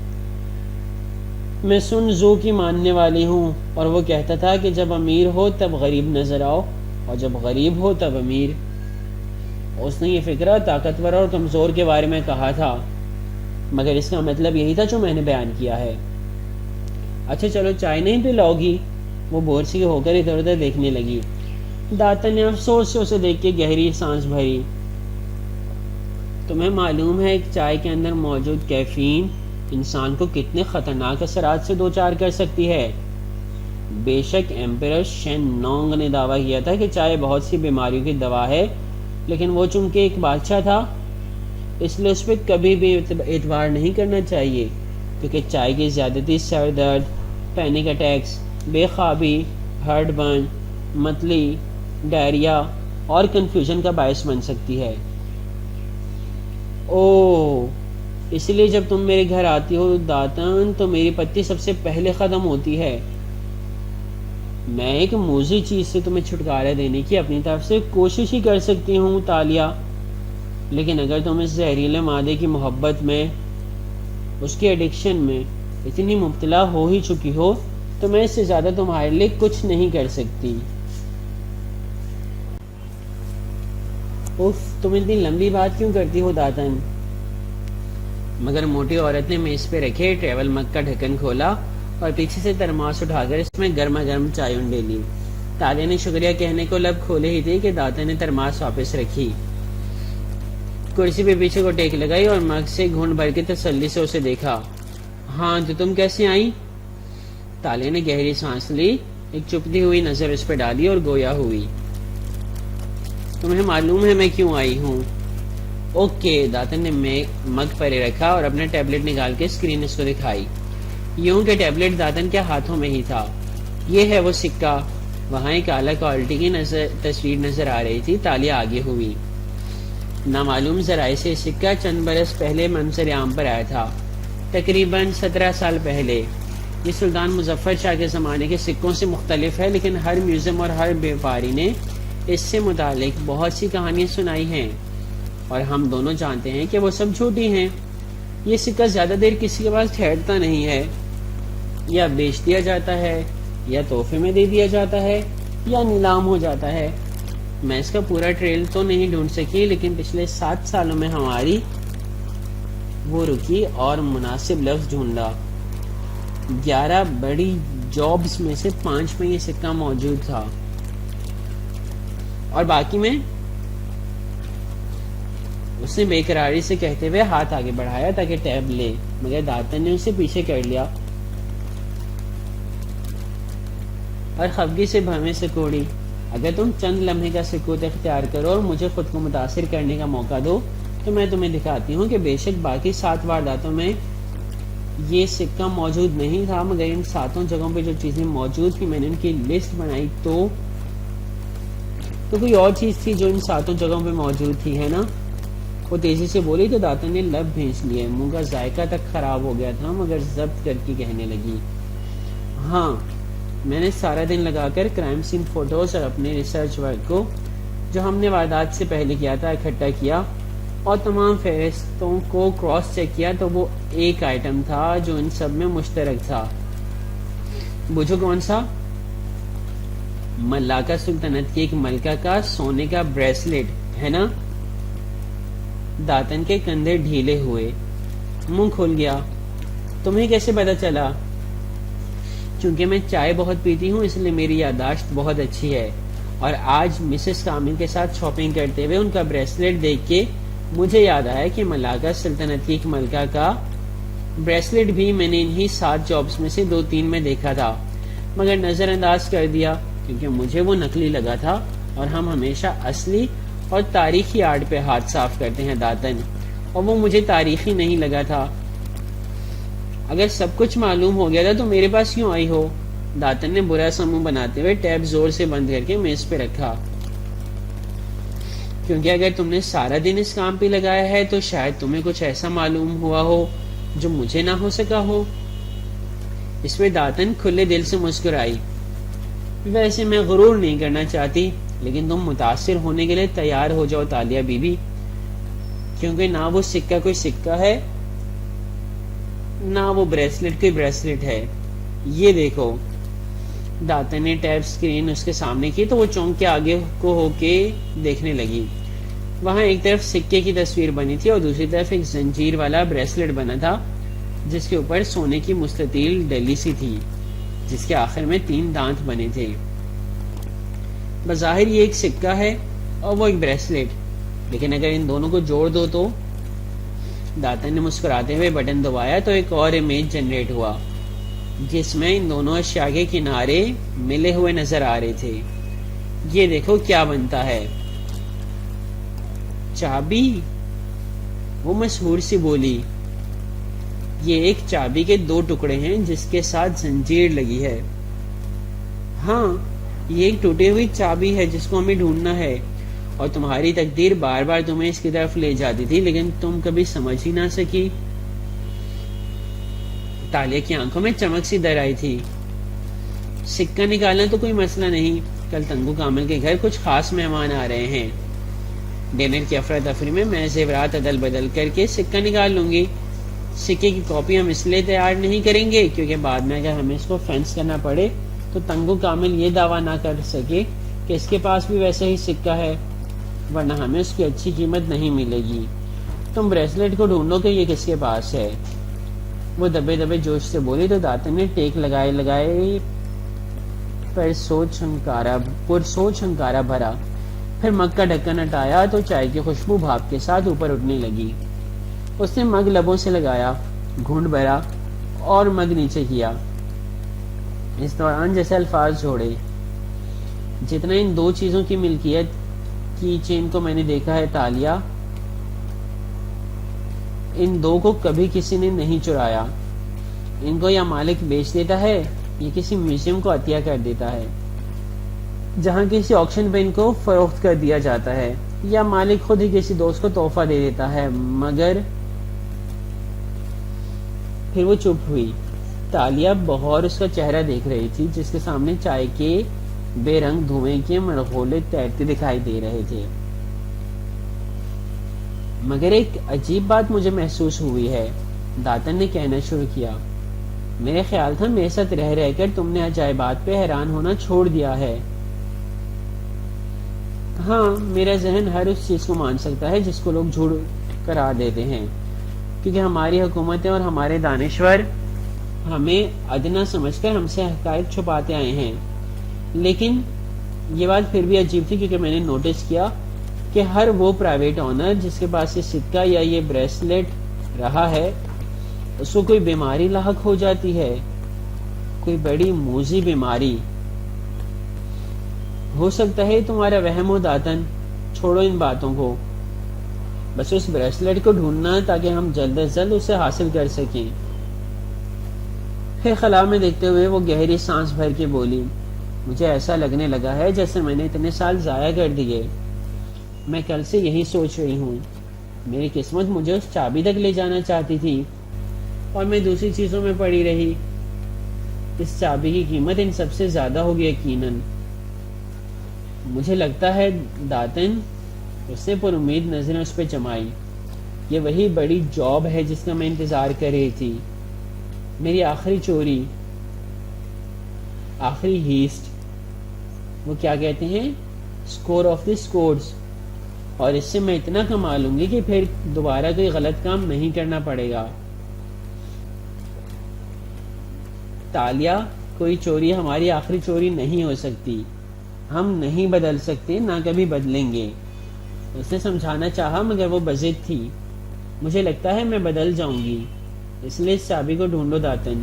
میں سن زو کی ماننے والی ہوں، اور وہ کہتا تھا کہ جب امیر ہو تب غریب نظر آؤ، اور جب غریب ہو تب امیر۔ اس نے یہ فکرہ طاقتور اور کمزور کے بارے میں کہا تھا، مگر اس کا مطلب یہی تھا جو میں نے بیان کیا ہے۔ اچھا چلو چائے نہیں پلاؤ گی؟ وہ بورسی ہو کر ادھر ادھر دیکھنے لگی۔ داتن نے افسوس سے اسے دیکھ کے گہری سانس بھری۔ تمہیں معلوم ہے کہ چائے کے اندر موجود کیفین انسان کو کتنے خطرناک اثرات سے دوچار کر سکتی ہے؟ بے شک ایمپرر شین نونگ نے دعویٰ کیا تھا کہ چائے بہت سی بیماریوں کی دوا ہے، لیکن وہ چونکہ ایک بادشاہ تھا اس لیے اس پہ کبھی بھی اعتبار نہیں کرنا چاہیے، کیونکہ چائے کی زیادتی سر درد، پینک اٹیکس، بے خوابی، ہارٹ برن، متلی، ڈائریا اور کنفیوژن کا باعث بن سکتی ہے۔ اوہ، اس لیے جب تم میرے گھر آتی ہو داتن تو میری پتی سب سے پہلے ختم ہوتی ہے۔ میں ایک موذی چیز سے تمہیں چھٹکارا دینے کی اپنی طرف سے کوشش ہی کر سکتی ہوں تالیہ، لیکن اگر تم اس زہریلے مادے کی محبت میں، اس کے ایڈکشن میں اتنی مبتلا ہو ہی چکی ہو تو میں اس سے زیادہ تمہارے لیے کچھ نہیں کر سکتی۔ اف، تم اتنی لمبی بات کیوں کرتی ہو داتن؟ مگر موٹی عورت نے میز پہ رکھے ٹریول مگ کا ڈھکن کھولا اور پیچھے سے ترماس اٹھا کر اس میں گرما گرم چائے ڈالی۔ تالیہ نے شکریہ کہنے کو لب کھولے ہی تھے کہ داتن نے ترماس واپس رکھی، کرسی پہ پیچھے کو ٹیک لگائی اور مگ سے گھونٹ بھر کے تسلی سے اسے دیکھا۔ ہاں تو تم کیسے آئی؟ تالیہ نے گہری سانس لی، ایک چپتی ہوئی نظر اس پہ ڈالی اور گویا ہوئی۔ تمہیں معلوم ہے میں کیوں آئی ہوں؟ اوکے، داتن نے مگ پرے رکھا اور اپنا ٹیبلٹ نکال کے اسکرین اس کو دکھائی، یوں کہ ٹیبلٹ داتن کے ہاتھوں میں ہی تھا۔ یہ ہے وہ سکہ۔ وہاں ایک اعلیٰ کوالٹی کی تصویر نظر آ رہی تھی۔ تالیہ آگے ہوئی۔ نامعلوم ذرائع سے سکہ چند برس پہلے منظر عام پر آیا تھا، تقریباً 17 سال پہلے۔ یہ سلطان مظفر شاہ کے زمانے کے سکوں سے مختلف ہے، لیکن ہر میوزیم اور ہر بیپاری نے اس سے متعلق بہت سی کہانیاں سنائی ہیں۔ اور ہم دونوں جانتے ہیں کہ وہ سب جھوٹی ہیں. یہ سکہ زیادہ دیر کسی کے پاس ٹھہرتا نہیں ہے. یا بیچ دیا جاتا ہے, یا تحفے میں دے دیا جاتا ہے, یا نیلام ہو جاتا ہے. میں اس کا پورا ٹریل تو نہیں ڈھونڈ سکی, لیکن پچھلے 7 سالوں میں ہماری وہ رکی اور مناسب لفظ ڈھونڈا. 11 بڑی جابز میں سے 5 میں یہ سکہ موجود تھا, اور باقی میں. اس نے بے قراری سے کہتے ہوئے ہاتھ آگے بڑھایا تاکہ ٹیب لے, مگر داتن نے اسے پیچھے کر لیا اور خفگی سے بھویں سے کوڑی. اگر تم چند لمحے کا سکوت اختیار کرو اور مجھے خود کو متاثر کرنے کا موقع دو تو میں تمہیں دکھاتی ہوں کہ بے شک باقی 7 وارداتوں میں یہ سکہ موجود نہیں تھا, مگر ان 7 جگہوں پہ جو چیزیں موجود تھی میں نے ان کی لسٹ بنائی تو کوئی اور چیز تھی جو ان 7 جگہوں پہ موجود تھی, ہے نا. وہ تیزی سے بولی تو داتن نے لب بھینچ لیے. منہ کا ذائقہ تک خراب ہو گیا تھا, مگر ضبط کر کے کہنے لگی, ہاں میں نے سارا دن لگا کر کرائم سین فوٹوز اور اپنے ریسرچ ورک کو جو ہم نے واردات سے پہلے کیا تھا اکٹھا کیا اور تمام فہرستوں کو کراس چیک کیا, تو وہ ایک آئٹم تھا جو ان سب میں مشترک تھا. بوجھو کون سا؟ ملاکا سلطنت کی ایک ملکہ کا سونے کا بریسلیٹ, ہے نا. داتن کے کندھے ڈھیلے ہوئے, منہ کھل گیا. تمہیں کیسے پتا چلا؟ چونکہ میں چائے بہت پیتی ہوں اس لیے میری یادداشت بہت اچھی ہے, اور آج مسز کامل کے ساتھ شاپنگ کرتے ہوئے ان کا بریسلیٹ دیکھ کے مجھے یاد آیا کہ ملاکا سلطنت کی ایک ملکہ کا بریسلیٹ بھی میں نے انہی 7 جابز میں سے 2-3 میں دیکھا تھا, مگر نظر انداز کر دیا کیونکہ مجھے وہ نقلی لگا تھا, اور ہم ہمیشہ اصلی اور تاریخی آرٹ پہ ہاتھ صاف کرتے ہیں داتن, اور وہ مجھے تاریخی نہیں لگا تھا. اگر سب کچھ معلوم ہو گیا تھا تو میرے پاس کیوں آئی ہو؟ داتن نے برا سا منہ بناتے ہوئے ٹیب زور سے بند کر کے میز پہ رکھا. کیونکہ اگر تم نے سارا دن اس کام پہ لگایا ہے تو شاید تمہیں کچھ ایسا معلوم ہوا ہو جو مجھے نہ ہو سکا ہو. اس پہ داتن کھلے دل سے مسکرائی. ویسے میں غرور نہیں کرنا چاہتی, لیکن تم متاثر ہونے کے لیے تیار ہو جاؤ تالیہ بی بی, کیونکہ نہ وہ سکہ کوئی سکہ ہے نہ وہ بریسلیٹ کوئی بریسلیٹ ہے. یہ دیکھو. داتن نے ٹیب سکرین اس کے سامنے کی تو وہ چونک کے آگے کو ہو کے دیکھنے لگی. وہاں ایک طرف سکے کی تصویر بنی تھی اور دوسری طرف ایک زنجیر والا بریسلیٹ بنا تھا جس کے اوپر سونے کی مستطیل ڈلی سی تھی جس کے آخر میں 3 دانت بنے تھے. بظاہر یہ ایک سکہ ہے اور وہ ایک بریسلیٹ, لیکن اگر ان دونوں کو جوڑ دو تو. داتن نے مسکراتے ہوئے بٹن دبایا تو ایک اور امیج جنریٹ ہوا جس میں ان دونوں اشیاء کے کنارے ملے ہوئے نظر آ رہے تھے. یہ دیکھو کیا بنتا ہے. چابی, وہ مسحور سی بولی. یہ ایک چابی کے 2 ٹکڑے ہیں جس کے ساتھ زنجیر لگی ہے. ہاں یہ ایک ٹوٹی ہوئی چابی ہے جس کو ہمیں ڈھونڈنا ہے, اور تمہاری تقدیر بار بار تمہیں اس کی طرف لے جاتی تھی لیکن تم کبھی سمجھ ہی نہ سکی. تالیہ کی آنکھوں میں چمک سی در آئی تھی. سکہ نکالنا تو کوئی مسئلہ نہیں, کل تنگو کامل کے گھر کچھ خاص مہمان آ رہے ہیں. ڈنر کی افراتفری میں میں زیورات عدل بدل کر کے سکہ نکال لوں گی. سکے کی کاپی ہم اس لیے تیار نہیں کریں گے کیونکہ بعد میں اگر ہمیں اس کو فینس کرنا پڑے تو تنگو کامل یہ دعویٰ نہ کر سکے کہ اس کے پاس بھی ویسا ہی سکہ ہے, ورنہ ہمیں اس کی اچھی قیمت نہیں ملے گی. تم بریسلیٹ کو ڈھونڈو کہ یہ کس کے پاس ہے. وہ دبے دبے جوش سے بولی تو داتن نے ٹیک لگائے پر سوچ ہنکارا بھرا. پھر مگ کا ڈھکن ہٹایا تو چائے کی خوشبو بھاپ کے ساتھ اوپر اٹھنے لگی. اس نے مگ لبوں سے لگایا, گھونٹ بھرا اور مگ نیچے کیا. اس دوران جیسے الفاظ جوڑے, جتنا ان 2 چیزوں کی ملکیت کی چین کو میں نے دیکھا ہے تالیہ, ان 2 کو کبھی کسی نے نہیں چرایا. ان کو یا مالک بیچ دیتا ہے یا کسی میوزیم کو عطیہ کر دیتا ہے جہاں کسی آکشن پہ ان کو فروخت کر دیا جاتا ہے, یا مالک خود ہی کسی دوست کو تحفہ دے دیتا ہے. مگر پھر وہ چپ ہوئی. تالیہ بہور اس کا چہرہ دیکھ رہی تھی جس کے سامنے چائے کے بے رنگ دھوئیں کے مرغولے تیرتے دکھائی دے رہے تھے. مگر ایک عجیب بات مجھے محسوس ہوئی ہے، داتن نے کہنا شروع کیا۔ میرے خیال تھا میرے ساتھ رہ رہ کر تم نے عجائبات پہ حیران ہونا چھوڑ دیا ہے۔ ہاں، میرا ذہن ہر اس چیز کو مان سکتا ہے جس کو لوگ جھوٹ قرار دیتے ہیں، کیونکہ ہماری حکومتیں اور ہمارے دانشور ہمیں ادنا سمجھ کر ہم سے حقائق چھپاتے آئے ہیں۔ لیکن یہ بات پھر بھی عجیب تھی، کیونکہ میں نے نوٹس کیا کہ ہر وہ پرائیویٹ آنر جس کے پاس یہ سکہ یا یہ بریسلیٹ رہا ہے، اس کو کوئی بیماری لاحق ہو جاتی ہے، کوئی بڑی موذی بیماری۔ ہو سکتا ہے تمہارا وہم ہو داتن، چھوڑو ان باتوں کو، بس اس بریسلیٹ کو ڈھونڈنا تاکہ ہم جلد از جلد اسے حاصل کر سکیں۔ پھر خلا میں دیکھتے ہوئے وہ گہری سانس بھر کے بولی، مجھے ایسا لگنے لگا ہے جیسے میں نے اتنے سال ضائع کر دیے۔ میں کل سے یہی سوچ رہی ہوں، میری قسمت مجھے اس چابی تک لے جانا چاہتی تھی اور میں دوسری چیزوں میں پڑی رہی۔ اس چابی کی قیمت ان سب سے زیادہ ہوگی یقیناً۔ مجھے لگتا ہے داتن، اس نے پر امید نظریں اس پہ جمائی، یہ وہی بڑی جاب ہے جس کا میں انتظار کر رہی تھی، میری آخری چوری، آخری ہیسٹ، وہ کیا کہتے ہیں، اسکور آف دی اسکورز، اور اس سے میں اتنا کما لوں گی کہ پھر دوبارہ کوئی غلط کام نہیں کرنا پڑے گا۔ تالیہ، کوئی چوری ہماری آخری چوری نہیں ہو سکتی، ہم نہیں بدل سکتے، نہ کبھی بدلیں گے۔ اس نے سمجھانا چاہا مگر وہ بضد تھی۔ مجھے لگتا ہے میں بدل جاؤں گی، اس لیے اس چابی کو ڈھونڈو داتن،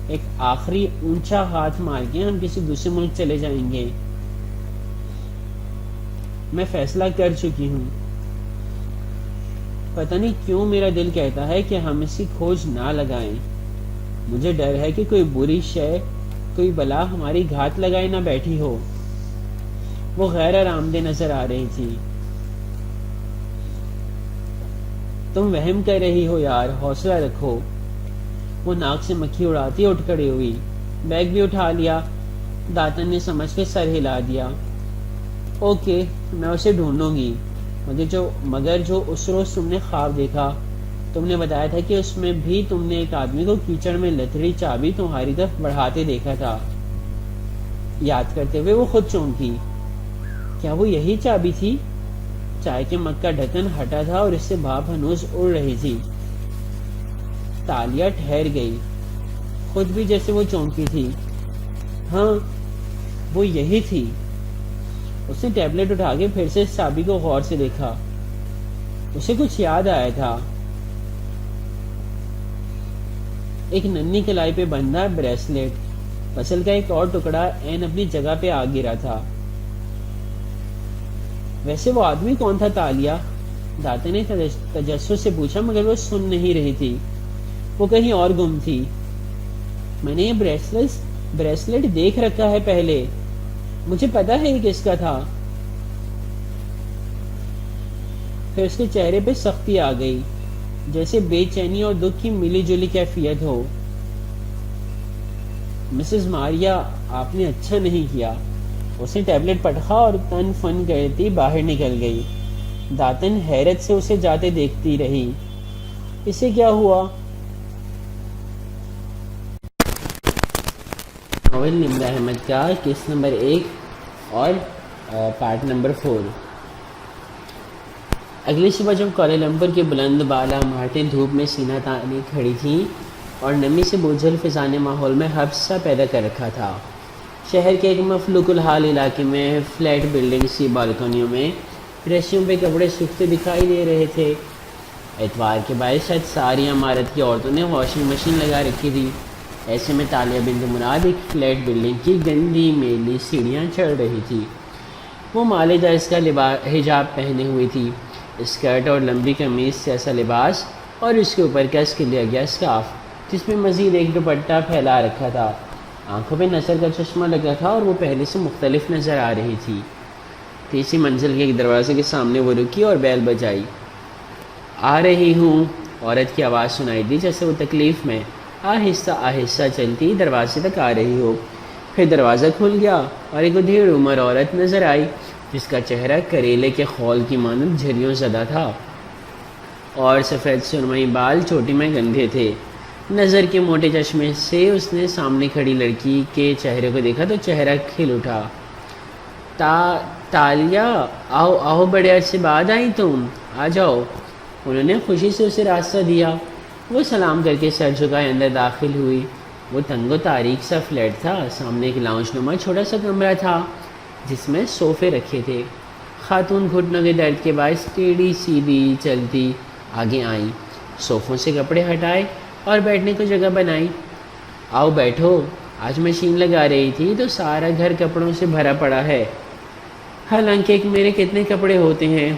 ایک آخری اونچا ہاتھ مار کے ہم کسی دوسرے ملک چلے جائیں گے۔ میں فیصلہ کر چکی ہوں، پتہ نہیں کیوں میرا دل کہتا ہے کہ ہم اس کی کھوج نہ لگائیں۔ مجھے ڈر ہے کہ کوئی بری شے، کوئی بلا ہماری گھات لگائے نہ بیٹھی ہو۔ وہ غیر آرامدہ نظر آ رہی تھی۔ تم وہم کر رہی ہو یار، حوصلہ رکھو۔ وہ ناک سے مکھی اڑاتی اٹھ کھڑی ہوئی، بیگ بھی اٹھا لیا۔ داتن نے سمجھ کے سر ہلا دیا۔ اوکے، میں اسے ڈھونڈوں گی، مگر جو اس روز تم نے خواب دیکھا، تم نے بتایا تھا کہ اس میں بھی تم نے ایک آدمی کو کیچڑ میں لتڑی چابی تمہاری طرف بڑھاتے دیکھا تھا۔ یاد کرتے ہوئے وہ خود چونکی، کیا وہ یہی چابی تھی؟ چائے کے مگ کا ڈھکن ہٹا تھا اور اس سے بھاپ ہنوز اڑ رہی تھی۔ تالیہ ٹھہر گئی، خود بھی جیسے وہ چونکی تھی۔ ہاں، وہ یہی تھی۔ اس نے ٹیبلٹ اٹھا کے پھر سے اس چابی کو غور سے دیکھا۔ اسے کچھ یاد آیا تھا، ایک ننھی کلائی پہ بندھا بریسلیٹ، پسل کا ایک اور ٹکڑا عین اپنی جگہ پہ آ گرا تھا۔ ویسے وہ آدمی کون تھا تالیہ؟ داتے نے تجسس سے پوچھا، مگر وہ سن نہیں رہی تھی، وہ کہیں اور گم تھی۔ میں نے یہ بریسلیٹ دیکھ رکھا ہے پہلے، مجھے پتا ہے یہ کس کا تھا۔ پھر اس کے چہرے پہ سختی آ گئی، جیسے بے چینی اور دکھ کی ملی جلی کیفیت ہو۔ مسز ماریا، آپ نے اچھا نہیں کیا۔ اس نے ٹیبلٹ پٹخا اور تن فن کرتی باہر نکل گئی۔ داتن حیرت سے اسے جاتے دیکھتی رہی۔ اسے کیا ہوا؟ ناول نمرہ احمد کا قسط نمبر 1 اور پارٹ نمبر 4۔ اگلی صبح جب کوالالمپور کے بلند بالا عمارتیں دھوپ میں سینہ تانے کھڑی تھیں اور نمی سے بوجھل فضا نے ماحول میں حبس سا پیدا کر رکھا تھا، شہر کے ایک مفلوک الحال علاقے میں فلیٹ بلڈنگ سی بالکنیوں میں رسیوں پہ کپڑے سوکھتے دکھائی دے رہے تھے۔ اتوار کے باعث شاید ساری عمارت کی عورتوں نے واشنگ مشین لگا رکھی تھی۔ ایسے میں تالیہ بنت مراد ایک فلیٹ بلڈنگ کی گندی میلی سیڑھیاں چڑھ رہی تھی۔ وہ مالے درز کا حجاب پہنے ہوئی تھی، اسکرٹ اور لمبی قمیض سے ایسا لباس، اور اس کے اوپر کس کے لیا گیا اسکارف جس میں مزید ایک دوپٹہ پھیلا رکھا تھا۔ آنکھوں پہ نظر کا چشمہ لگا تھا اور وہ پہلے سے مختلف نظر آ رہی تھی۔ تیسری منزل کے ایک دروازے کے سامنے وہ رکی اور بیل بجائی۔ آ رہی ہوں، عورت کی آواز سنائی دی، جیسے وہ تکلیف میں آہستہ آہستہ چلتی دروازے تک آ رہی ہو۔ پھر دروازہ کھل گیا اور ایک ادھیڑ عمر عورت نظر آئی جس کا چہرہ کریلے کے خول کی مانند جھریوں زدہ تھا۔ اور سفید سرمئی بال چوٹی میں گندھے تھے۔ نظر کے موٹے چشمے سے اس نے سامنے کھڑی لڑکی کے چہرے کو دیکھا تو چہرہ کھل اٹھا۔ تالیہ، آؤ آؤ، بڑے عرصے بعد آئی تم، آ جاؤ۔ انہوں نے خوشی سے اسے راستہ دیا۔ وہ سلام کر کے سر جھکائے اندر داخل ہوئی۔ وہ تنگ و تاریک سا فلیٹ تھا۔ سامنے ایک لاؤنج نما چھوٹا سا کمرہ تھا جس میں صوفے رکھے تھے۔ خاتون گھٹنوں کے درد کے باعث ٹیڑھی سیدھی چلتی آگے آئیں، صوفوں سے کپڑے ہٹائے اور بیٹھنے کو جگہ بنائی۔ آؤ بیٹھو، آج مشین لگا رہی تھی تو سارا گھر کپڑوں سے بھرا پڑا ہے، حالانکہ میرے کتنے کپڑے ہوتے ہیں۔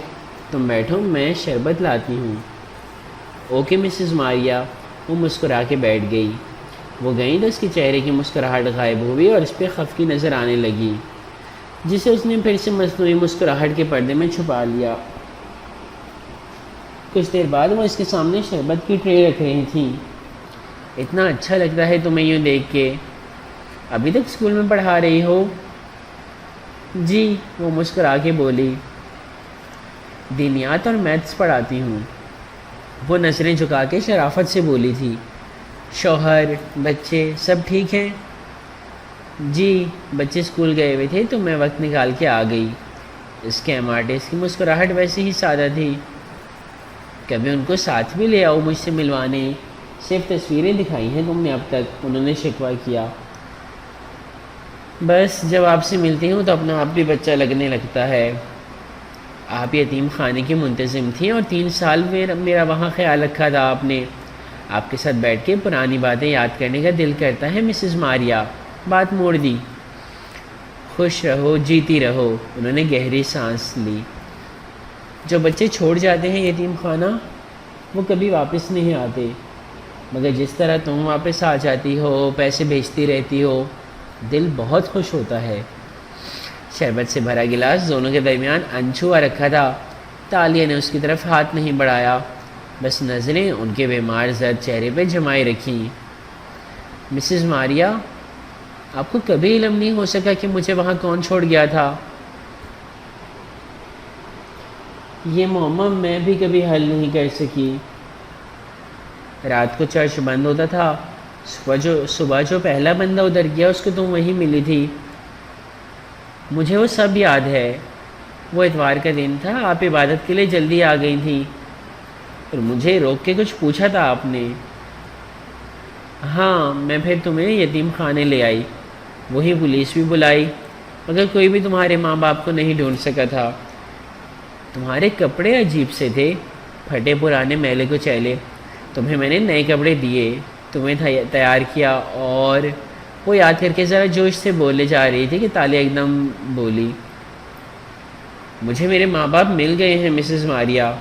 تم بیٹھو، میں شربت لاتی ہوں۔ اوکے مسز ماریا۔ وہ مسکرا کے بیٹھ گئی۔ وہ گئیں تو اس کے چہرے کی مسکراہٹ غائب ہوئی اور اس پہ خفگی نظر آنے لگی، جسے اس نے پھر سے مصنوعی مسکراہٹ کے پردے میں چھپا لیا۔ کچھ دیر بعد وہ اس کے سامنے شربت کی ٹرے رکھ رہی تھیں۔ اتنا اچھا لگتا ہے تمہیں یوں دیکھ کے، ابھی تک اسکول میں پڑھا رہی ہو؟ جی، وہ مسکرا کے بولی، دینیات اور میتھس پڑھاتی ہوں۔ وہ نظریں جھکا کے شرافت سے بولی تھی۔ شوہر، بچے سب ٹھیک ہیں؟ جی، بچے اسکول گئے ہوئے تھے تو میں وقت نکال کے آ گئی۔ اس کے آرٹسٹ کی مسکراہٹ ویسے ہی سادہ تھی۔ کبھی ان کو ساتھ بھی لے آؤ مجھ سے ملوانے، صرف تصویریں دکھائی ہیں تم نے اب تک، انہوں نے شکوہ کیا۔ بس جب آپ سے ملتی ہوں تو اپنا آپ بھی بچہ لگنے لگتا ہے۔ آپ یتیم خانے کی منتظم تھیں اور 3 سال میرا وہاں خیال رکھا تھا آپ نے۔ آپ کے ساتھ بیٹھ کے پرانی باتیں یاد کرنے کا دل کرتا ہے مسز ماریا۔ بات موڑ دی۔ خوش رہو، جیتی رہو، انہوں نے گہری سانس لی۔ جو بچے چھوڑ جاتے ہیں یتیم خانہ وہ کبھی واپس نہیں آتے، مگر جس طرح تم واپس آ جاتی ہو، پیسے بھیجتی رہتی ہو، دل بہت خوش ہوتا ہے۔ شربت سے بھرا گلاس دونوں کے درمیان انچھوا رکھا تھا۔ تالیہ نے اس کی طرف ہاتھ نہیں بڑھایا، بس نظریں ان کے بیمار زرد چہرے پہ جمائے رکھیں۔ مسز ماریا، آپ کو کبھی علم نہیں ہو سکا کہ مجھے وہاں کون چھوڑ گیا تھا؟ یہ معمہ میں بھی کبھی حل نہیں کر سکی۔ رات کو چرچ بند ہوتا تھا، صبح جو پہلا بندہ ادھر گیا اس کو تم وہیں ملی تھی۔ مجھے وہ سب یاد ہے۔ وہ اتوار کا دن تھا، آپ عبادت کے لیے جلدی آ گئی تھیں اور مجھے روک کے کچھ پوچھا تھا آپ نے۔ ہاں، میں پھر تمہیں یتیم خانے لے آئی، وہی پولیس بھی بلائی، مگر کوئی بھی تمہارے ماں باپ کو نہیں ڈھونڈ سکا تھا۔ تمہارے کپڑے عجیب سے تھے، پھٹے پرانے میلے کو چیلے۔ تمہیں میں نے نئے کپڑے دیے، تمہیں تیار کیا، اور وہ یاد کر کے ذرا جوش سے بولے جا رہی تھی کہ تالیہ ایک دم بولی، مجھے میرے ماں باپ مل گئے ہیں مسز ماریا۔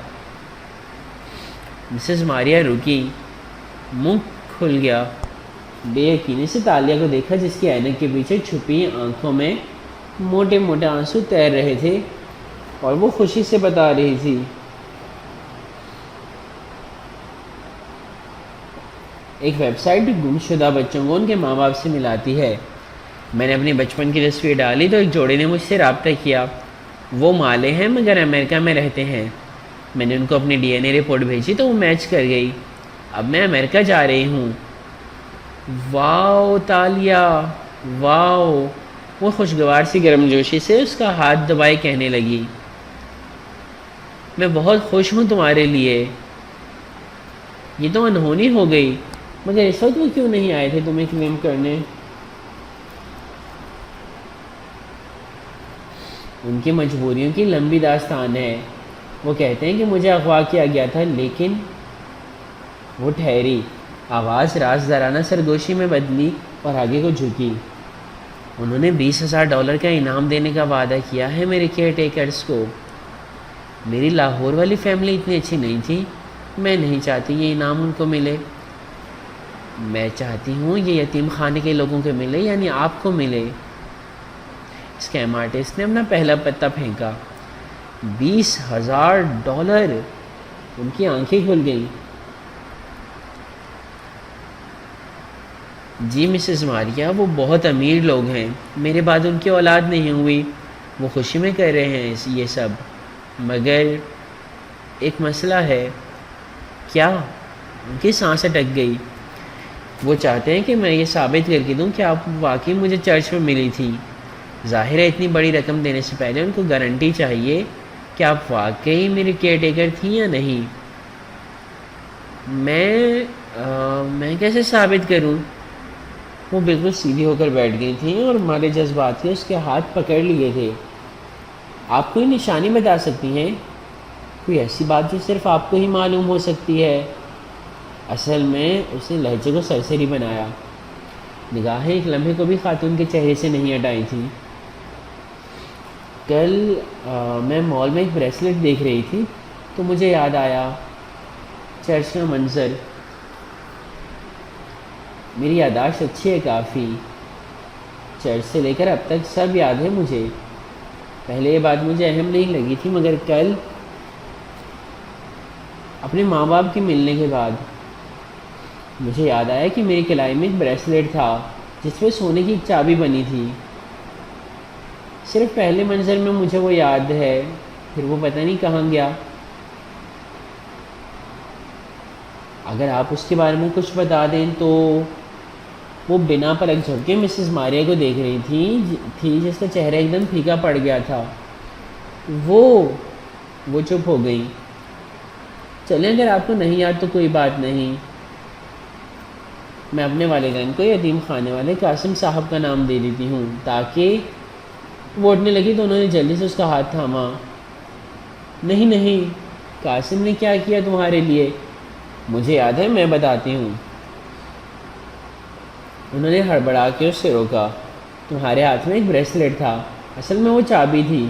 مسز ماریا رکی، منہ کھل گیا۔ بے یقینی سے تالیہ کو دیکھا جس کی اینک کے پیچھے چھپی آنکھوں میں موٹے موٹے آنسو تیر رہے تھے اور وہ خوشی سے بتا رہی تھی، ایک ویب سائٹ گم شدہ بچوں کو ان کے ماں باپ سے ملاتی ہے۔ میں نے اپنی بچپن کی تصویر ڈالی تو ایک جوڑے نے مجھ سے رابطہ کیا۔ وہ مالے ہیں مگر امریکہ میں رہتے ہیں۔ میں نے ان کو اپنی ڈی این اے رپورٹ بھیجی تو وہ میچ کر گئی۔ اب میں امریکہ جا رہی ہوں۔ واؤ تالیہ، واؤ! وہ خوشگوار سی گرم جوشی سے اس کا ہاتھ دبائے کہنے لگی، میں بہت خوش ہوں تمہارے لیے۔ یہ تو انہونی ہو گئی، مگر اس وقت وہ کیوں نہیں آئے تھے تمہیں کلیم کرنے؟ ان کی مجبوریوں کی لمبی داستان ہے۔ وہ کہتے ہیں کہ مجھے اغوا کیا گیا تھا، لیکن وہ ٹھہری۔ آواز رازدارانہ سرگوشی میں بدلی اور آگے کو جھکی۔ انہوں نے $20,000 کا انعام دینے کا وعدہ کیا ہے میرے کیئر ٹیکرز کو۔ میری لاہور والی فیملی اتنی اچھی نہیں تھی، میں نہیں چاہتی یہ انعام ان کو ملے۔ میں چاہتی ہوں یہ یتیم خانے کے لوگوں کو ملے، یعنی آپ کو ملے۔ اسکیم آرٹسٹ نے اپنا پہلا پتہ پھینکا۔ $20,000! ان کی آنکھیں کھل گئیں۔ جی مسز ماریا، وہ بہت امیر لوگ ہیں، میرے بعد ان کی اولاد نہیں ہوئی، وہ خوشی میں کر رہے ہیں یہ سب، مگر ایک مسئلہ ہے۔ کیا؟ ان کی سانس اٹک گئی۔ وہ چاہتے ہیں کہ میں یہ ثابت کر کے دوں کہ آپ واقعی مجھے چرچ میں ملی تھی۔ ظاہر ہے اتنی بڑی رقم دینے سے پہلے ان کو گارنٹی چاہیے کہ آپ واقعی میری کیئر ٹیکر تھیں یا نہیں۔ میں کیسے ثابت کروں؟ وہ بالکل سیدھی ہو کر بیٹھ گئی تھیں اور ہمارے جذبات کے اس کے ہاتھ پکڑ لیے تھے۔ آپ کوئی نشانی بتا سکتی ہیں؟ کوئی ایسی بات جو صرف آپ کو ہی معلوم ہو سکتی ہے؟ اصل میں اس نے لہجے کو سرسری بنایا۔ نگاہیں ایک لمحے کو بھی خاتون کے چہرے سے نہیں ہٹائی تھیں۔ کل میں مال میں ایک بریسلٹ دیکھ رہی تھی تو مجھے یاد آیا چرچ کا منظر۔ میری یادداشت اچھی ہے کافی، چرچ سے لے کر اب تک سب یاد ہے مجھے۔ پہلے یہ بات مجھے اہم نہیں لگی تھی، مگر کل اپنے ماں باپ کے ملنے کے بعد مجھے یاد آیا کہ میری کلائی میں ایک بریسلیٹ تھا جس پہ سونے کی ایک چابی بنی تھی۔ صرف پہلے منظر میں مجھے وہ یاد ہے، پھر وہ پتہ نہیں کہاں گیا۔ اگر آپ اس کے بارے میں کچھ بتا دیں تو۔ وہ بنا پلک جھپکے مسز ماریا کو دیکھ رہی تھی جس کا چہرہ ایک دم پھیکا پڑ گیا تھا۔ وہ چپ ہو گئی۔ چلیں، اگر آپ کو نہیں یاد تو کوئی بات نہیں۔ میں اپنے والدین کو یتیم خانے والے قاسم صاحب کا نام دے دیتی ہوں تاکہ وہ اٹھنے لگی تو انہوں نے جلدی سے اس کا ہاتھ تھاما۔ نہیں، قاسم نے کیا کیا تمہارے لیے؟ مجھے یاد ہے، میں بتاتی ہوں۔ انہوں نے ہڑبڑا کے اس سے روکا۔ تمہارے ہاتھ میں ایک بریسلیٹ تھا، اصل میں وہ چابی تھی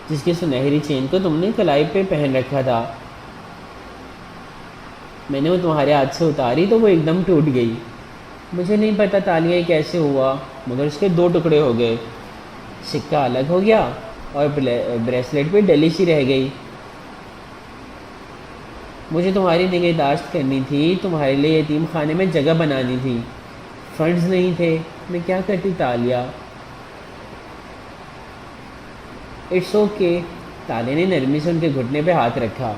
جس کی سنہری چین کو تم نے کلائی پہ پہن رکھا تھا۔ میں نے وہ تمہارے ہاتھ سے اتاری تو وہ ایک دم ٹوٹ گئی۔ مجھے نہیں پتہ تالیہ یہ کیسے ہوا، مگر اس کے 2 ٹکڑے ہو گئے۔ سکہ الگ ہو گیا اور بریسلیٹ پہ ڈلی سی رہ گئی۔ مجھے تمہاری نگہداشت کرنی تھی، تمہارے لیے یتیم خانے میں جگہ بنانی تھی۔ فنڈز نہیں تھے، میں کیا کرتی تالیہ؟ It's okay. تالیہ نے نرمی سے ان کے گھٹنے پہ ہاتھ رکھا۔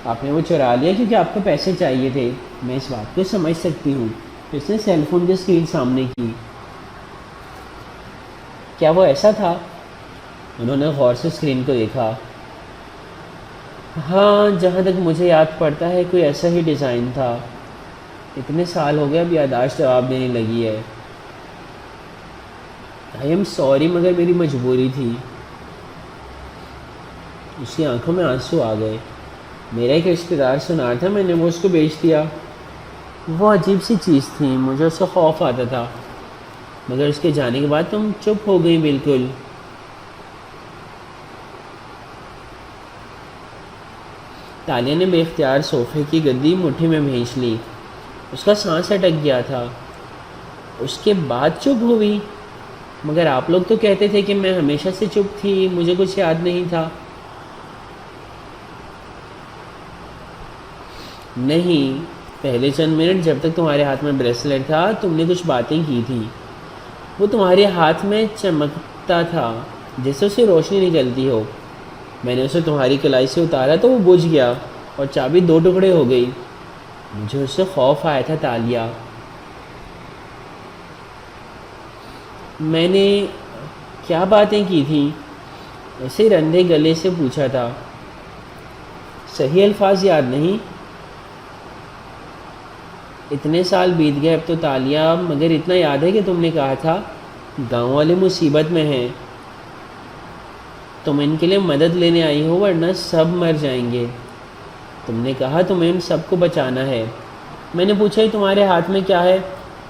آپ نے وہ چرا لیا کیونکہ آپ کو پیسے چاہیے تھے، میں اس بات کو سمجھ سکتی ہوں۔ اس نے سیل فون کی اسکرین سامنے کی۔ کیا وہ ایسا تھا؟ انہوں نے غور سے اسکرین کو دیکھا۔ ہاں، جہاں تک مجھے یاد پڑتا ہے کوئی ایسا ہی ڈیزائن تھا۔ اتنے سال ہو گئے، اب یادداشت جواب دینے لگی ہے۔ آئی ایم سوری، مگر میری مجبوری تھی۔ اس کی آنکھوں میں آنسو آ گئے۔ میرا ایک رشتہ دار سنار تھا، میں نے وہ اس کو بیچ دیا۔ وہ عجیب سی چیز تھی، مجھے اس سے خوف آتا تھا، مگر اس کے جانے کے بعد تم چپ ہو گئی بالکل۔ تالیہ نے بے اختیار صوفے کی گدی مٹھی میں بھینچ لی۔ اس کا سانس اٹک گیا تھا۔ اس کے بعد چپ ہوئی؟ مگر آپ لوگ تو کہتے تھے کہ میں ہمیشہ سے چپ تھی، مجھے کچھ یاد نہیں تھا۔ نہیں، پہلے چند منٹ جب تک تمہارے ہاتھ میں بریسلیٹ تھا تم نے کچھ باتیں کی تھیں۔ وہ تمہارے ہاتھ میں چمکتا تھا جیسے اسے روشنی نکلتی ہو۔ میں نے اسے تمہاری کلائی سے اتارا تو وہ بجھ گیا اور چابی 2 ٹکڑے ہو گئی۔ مجھے اس سے خوف آیا تھا تالیہ۔ میں نے کیا باتیں کی تھیں؟ ایسے رندے گلے سے پوچھا تھا۔ صحیح الفاظ یاد نہیں؟ اتنے سال بیت گئے اب تو تالیہ، مگر اتنا یاد ہے کہ تم نے کہا تھا گاؤں والے مصیبت میں ہیں، تم ان کے لیے مدد لینے آئی ہو ورنہ سب مر جائیں گے۔ تم نے کہا تمہیں ان سب کو بچانا ہے۔ میں نے پوچھا تمہارے ہاتھ میں کیا ہے؟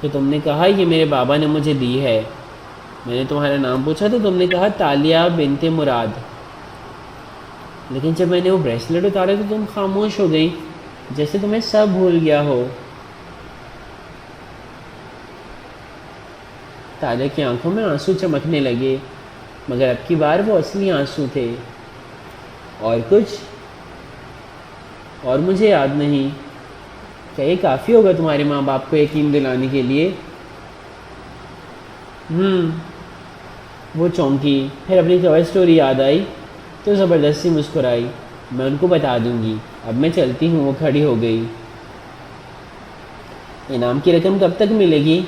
تو تم نے کہا یہ میرے بابا نے مجھے دی ہے۔ میں نے تمہارا نام پوچھا تو تم نے کہا تالیہ بنت مراد۔ لیکن جب میں نے وہ بریسلیٹ اتارا تو تم خاموش ہو گئی، جیسے تمہیں سب بھول گیا ہو۔ تالیہ کی آنکھوں میں آنسو چمکنے لگے، مگر اب کی بار وہ اصلی آنسو تھے۔ اور کچھ؟ اور مجھے یاد نہیں۔ کیا یہ کافی ہوگا تمہارے ماں باپ کو یقین دلانے کے لیے؟ وہ چونکی، پھر اپنی کور سٹوری یاد آئی تو زبردستی مسکرائی۔ میں ان کو بتا دوں گی، اب میں چلتی ہوں۔ وہ کھڑی ہو گئی۔ انعام کی رقم کب تک ملے گی؟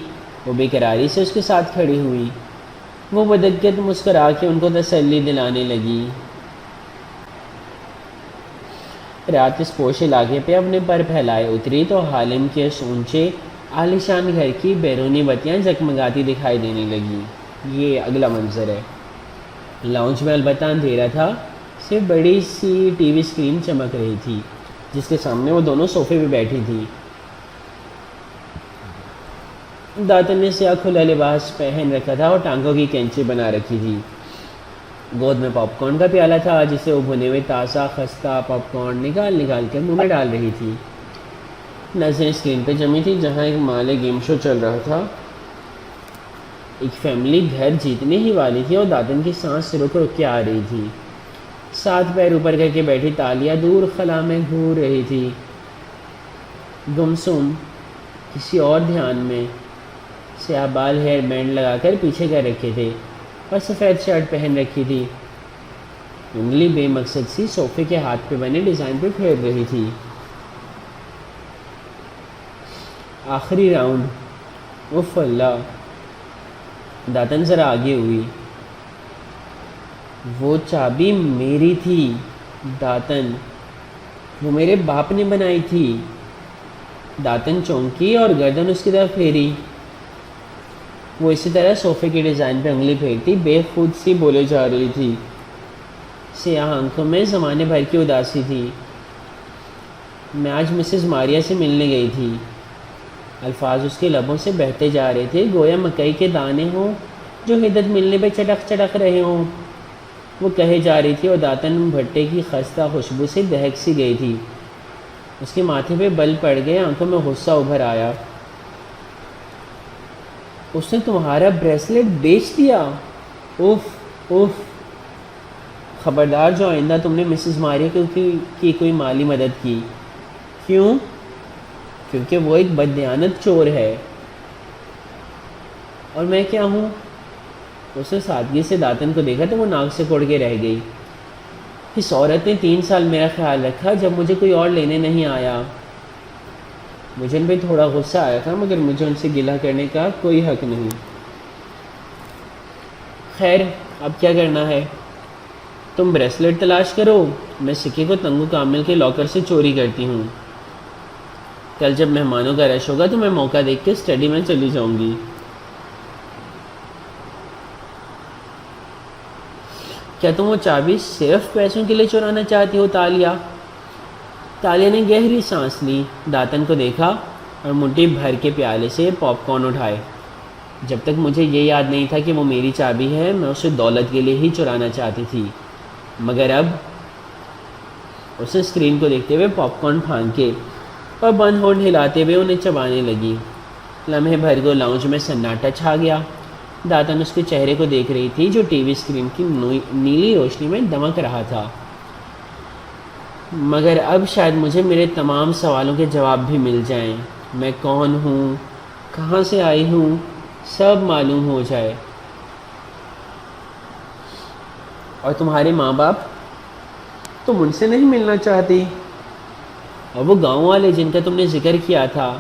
وہ بے قراری سے اس کے ساتھ کھڑی ہوئی۔ وہ بدقت مسکرا کے ان کو تسلی دلانے لگی۔ رات اس پوش علاقے پہ اپنے پر پھیلائے اتری تو حالم کے اونچے عالیشان گھر کی بیرونی بتیاں جگمگاتی دکھائی دینے لگی۔ یہ اگلا منظر ہے۔ لاؤنج میں البتہ اندھیرا تھا، صرف بڑی سی ٹی وی اسکرین چمک رہی تھی جس کے سامنے وہ دونوں صوفے پہ بیٹھی تھی۔ داتن نے سیاہ کھلا لباس پہن رکھا تھا اور ٹانگوں کی کینچی بنا رکھی تھی۔ گود میں پاپ کارن کا پیالہ تھا جسے وہ بھنے ہوئے تازہ خستہ پاپ کارن نکال کر منہ میں ڈال رہی تھی۔ نظریں اسکرین پہ جمی تھی جہاں ایک مالے گیم شو چل رہا تھا۔ ایک فیملی گھر جیتنے ہی والی تھی اور داتن کی سانس رک رک کے آ رہی تھی۔ 7 پیر اوپر کر کے بیٹھی تالیہ دور خلا میں گھور رہی تھی، گمسم کسی اور دھیان میں۔ سیاہ بال ہیئر بینڈ لگا کر پیچھے کر رکھے تھے اور سفید شرٹ پہن رکھی تھی۔ انگلی بے مقصد سی صوفے کے ہاتھ پہ بنے ڈیزائن پہ پھیر رہی تھی۔ آخری راؤنڈ، اف اللہ! داتن ذرا آگے ہوئی۔ وہ چابی میری تھی داتن، وہ میرے باپ نے بنائی تھی۔ داتن چونکی اور گردن اس کی طرف پھیری۔ وہ اسی طرح صوفے کے ڈیزائن پہ انگلی پھیرتی بے خود سی بولے جا رہی تھی۔ سیاہ آنکھوں میں زمانے بھر کی اداسی تھی۔ میں آج مسز ماریا سے ملنے گئی تھی۔ الفاظ اس کے لبوں سے بہتے جا رہے تھے گویا مکئی کے دانے ہوں جو حدت ملنے پہ چٹک چٹک رہے ہوں۔ وہ کہے جا رہی تھی اور داتن بھٹے کی خستہ خوشبو سے دہک سی گئی تھی۔ اس کے ماتھے پہ بل پڑ گئے، آنکھوں میں غصہ ابھر آیا۔ اس نے تمہارا بریسلیٹ بیچ دیا؟ اوف اوف! خبردار جو آئندہ تم نے مسز ماریا کی کوئی مالی مدد کی۔ کیوں؟ کیونکہ وہ ایک بددیانت چور ہے۔ اور میں کیا ہوں؟ اس نے سادگی سے داتن کو دیکھا تو وہ ناک سے کوڑ کے رہ گئی۔ اس عورت نے 3 سال میرا خیال رکھا جب مجھے کوئی اور لینے نہیں آیا۔ مجھے ان پہ تھوڑا غصہ آیا تھا مگر مجھے ان سے گلہ کرنے کا کوئی حق نہیں۔ خیر اب کیا کرنا ہے؟ تم بریسلیٹ تلاش کرو، میں سکے کو تنگو کامل کے لاکر سے چوری کرتی ہوں۔ کل جب مہمانوں کا رش ہوگا تو میں موقع دیکھ کے اسٹڈی میں چلی جاؤں گی۔ کیا تم وہ چابی صرف پیسوں کے لیے چرانا چاہتی ہو تالیہ؟ تالیہ نے گہری سانس لی، داتن کو دیکھا اور مٹھی بھر کے پیالے سے پاپ کارن اٹھائے۔ جب تک مجھے یہ یاد نہیں تھا کہ وہ میری چابی ہے میں اسے دولت کے لیے ہی چرانا چاہتی تھی، مگر اب اسے اسکرین کو دیکھتے ہوئے پاپ کارن پھانکے اور بند ہونٹ ہلاتے ہوئے انہیں چبانے لگی۔ لمحے بھر کو لاؤنج میں سناٹا چھا گیا۔ داتن اس کے چہرے کو دیکھ رہی تھی جو ٹی وی اسکرین کی نیلی روشنی میں دمک رہا تھا۔ مگر اب شاید مجھے میرے تمام سوالوں کے جواب بھی مل جائیں۔ میں کون ہوں، کہاں سے آئی ہوں، سب معلوم ہو جائے۔ اور تمہارے ماں باپ؟ تم ان سے نہیں ملنا چاہتی؟ اور وہ گاؤں والے جن کا تم نے ذکر کیا تھا؟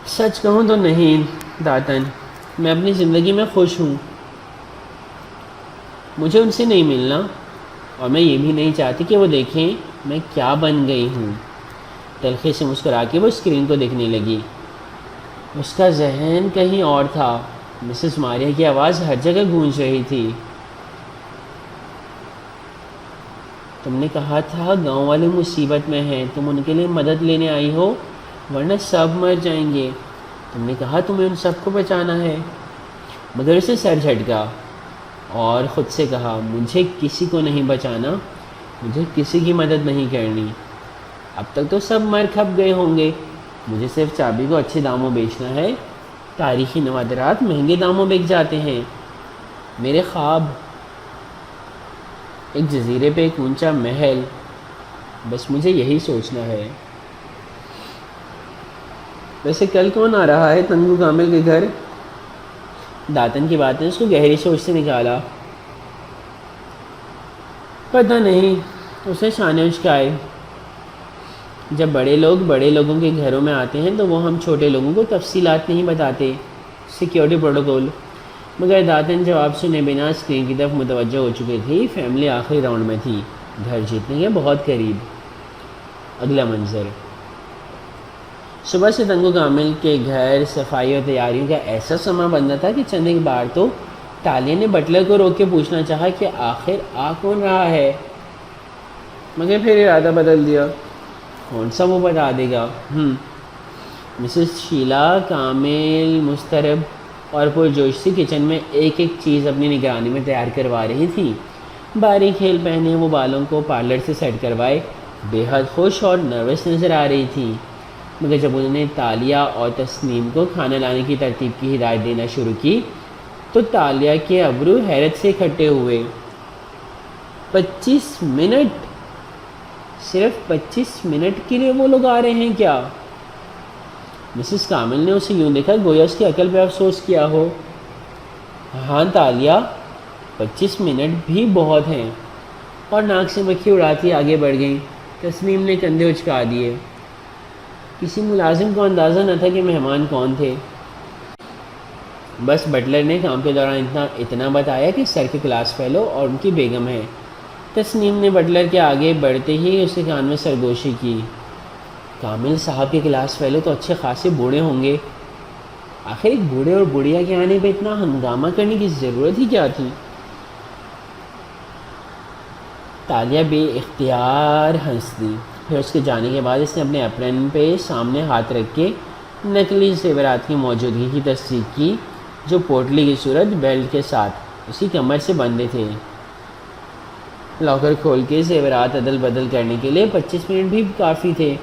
سچ کہوں تو نہیں داتن، میں اپنی زندگی میں خوش ہوں۔ مجھے ان سے نہیں ملنا اور میں یہ بھی نہیں چاہتی کہ وہ دیکھیں میں کیا بن گئی ہوں۔ تلخی سے مسکرا کے وہ اسکرین کو دیکھنے لگی۔ اس کا ذہن کہیں اور تھا۔ مسز ماریا کی آواز ہر جگہ گونج رہی تھی۔ تم نے کہا تھا گاؤں والے مصیبت میں ہیں، تم ان کے لیے مدد لینے آئی ہو ورنہ سب مر جائیں گے۔ تم نے کہا تمہیں ان سب کو بچانا ہے۔ مگر اسے سر جھٹکا اور خود سے کہا مجھے کسی کو نہیں بچانا، مجھے کسی کی مدد نہیں کرنی۔ اب تک تو سب مر کھپ گئے ہوں گے، مجھے صرف چابی کو اچھے داموں بیچنا ہے۔ تاریخی نوادرات مہنگے داموں بک جاتے ہیں۔ میرے خواب، ایک جزیرے پہ ایک اونچا محل، بس مجھے یہی سوچنا ہے۔ ویسے کل کون آ رہا ہے تنگو کامل کے گھر؟ داتن کی بات نے اس کو گہری سوچ سے نکالا۔ پتہ نہیں، اس نے شانے اچکائے۔ جب بڑے لوگ بڑے لوگوں کے گھروں میں آتے ہیں تو وہ ہم چھوٹے لوگوں کو تفصیلات نہیں بتاتے. Security protocol. مگر داتن جواب سنے بنا اسکرین کی طرف متوجہ ہو چکی تھی. فیملی آخری راؤنڈ میں تھی. گھر جیتنے کے بہت قریب. اگلا منظر. صبح سے تنگو کامل کے گھر صفائی اور تیاریوں کا ایسا سما بندہ تھا کہ چند ایک بار تو تالیہ نے بٹلر کو روک کے پوچھنا چاہا کہ آخر آ کون رہا ہے، مگر پھر ارادہ بدل دیا. کون سا وہ بتا دے گا. مسز شیلا کامل مسترب اور پرجوش سی کچن میں ایک ایک چیز اپنی نگرانی میں تیار کروا رہی تھی. باریک کھیل پہنے وہ بالوں کو پارلر سے سیٹ کروائے بے حد خوش اور نروس نظر آ رہی تھی. مگر جب انہوں نے تالیہ اور تسنیم کو کھانا لانے کی ترتیب کی ہدایت دینا شروع کی تو تالیہ کے ابرو حیرت سے اکٹھے ہوئے. 25 منٹ، صرف 25 منٹ کے لیے وہ لوگ آ رہے ہیں کیا؟ مسز کامل نے اسے یوں دیکھا گویا اس کی عقل پہ افسوس کیا ہو. ہاں تالیہ، 25 منٹ بھی بہت ہیں. اور ناک سے مکھی اڑاتی آگے بڑھ گئیں. تسنیم نے کندھے اچکا دیے. کسی ملازم کو اندازہ نہ تھا کہ مہمان کون تھے. بس بٹلر نے کام کے دوران اتنا بتایا کہ سر کے کلاس فیلو اور ان کی بیگم ہے. تسنیم نے بٹلر کے آگے بڑھتے ہی اس کے کان میں سرگوشی کی. کامل صاحب کے کلاس فیلو تو اچھے خاصے بوڑھے ہوں گے. آخر ایک بوڑھے اور بڑھیا کے آنے پہ اتنا ہنگامہ کرنے کی ضرورت ہی کیا تھی؟ تالیہ بے اختیار ہنس دی. پھر اس کے جانے کے بعد اس نے اپنے اپرن پہ سامنے ہاتھ رکھ کے نقلی زیورات کی موجودگی کی تصدیق کی جو پوٹلی کی صورت بیلٹ کے ساتھ اسی کمر سے بندھے تھے. لاکر کھول کے زیورات عدل بدل کرنے کے لیے 25 منٹ بھی کافی تھے.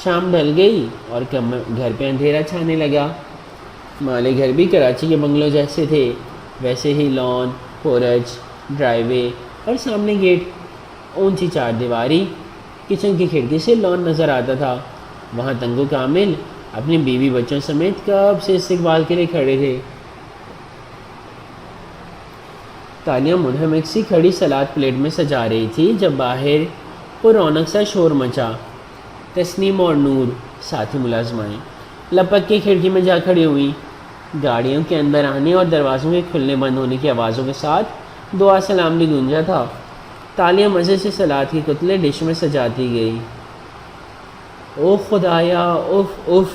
شام ڈھل گئی اور گھر پہ اندھیرا چھانے لگا. مالے گھر بھی کراچی کے بنگلوں جیسے تھے، ویسے ہی لان، پورچ، ڈرائی وے اور سامنے گیٹ. اونچی چار دیواری. کچن کی کھڑکی سے لان نظر آتا تھا. وہاں تنگو کامل اپنی بیوی بچوں سمیت کب سے استقبال کے لیے کھڑے تھے. تالیہ منہمک سی کھڑی سلاد پلیٹ میں سجا رہی تھی جب باہر پر رونق سا شور مچا. تسنیم اور نور ساتھی ملازمائیں لپک کے کھڑکی میں جا کھڑی ہوئیں. گاڑیوں کے اندر آنے اور دروازوں کے کھلنے بند ہونے کی آوازوں کے ساتھ دعا سلام بھی گونجا تھا. تالیہ مزے سے سلاد کی کتلے ڈش میں سجاتی گئی. اوہ خدایا، اوف اوف،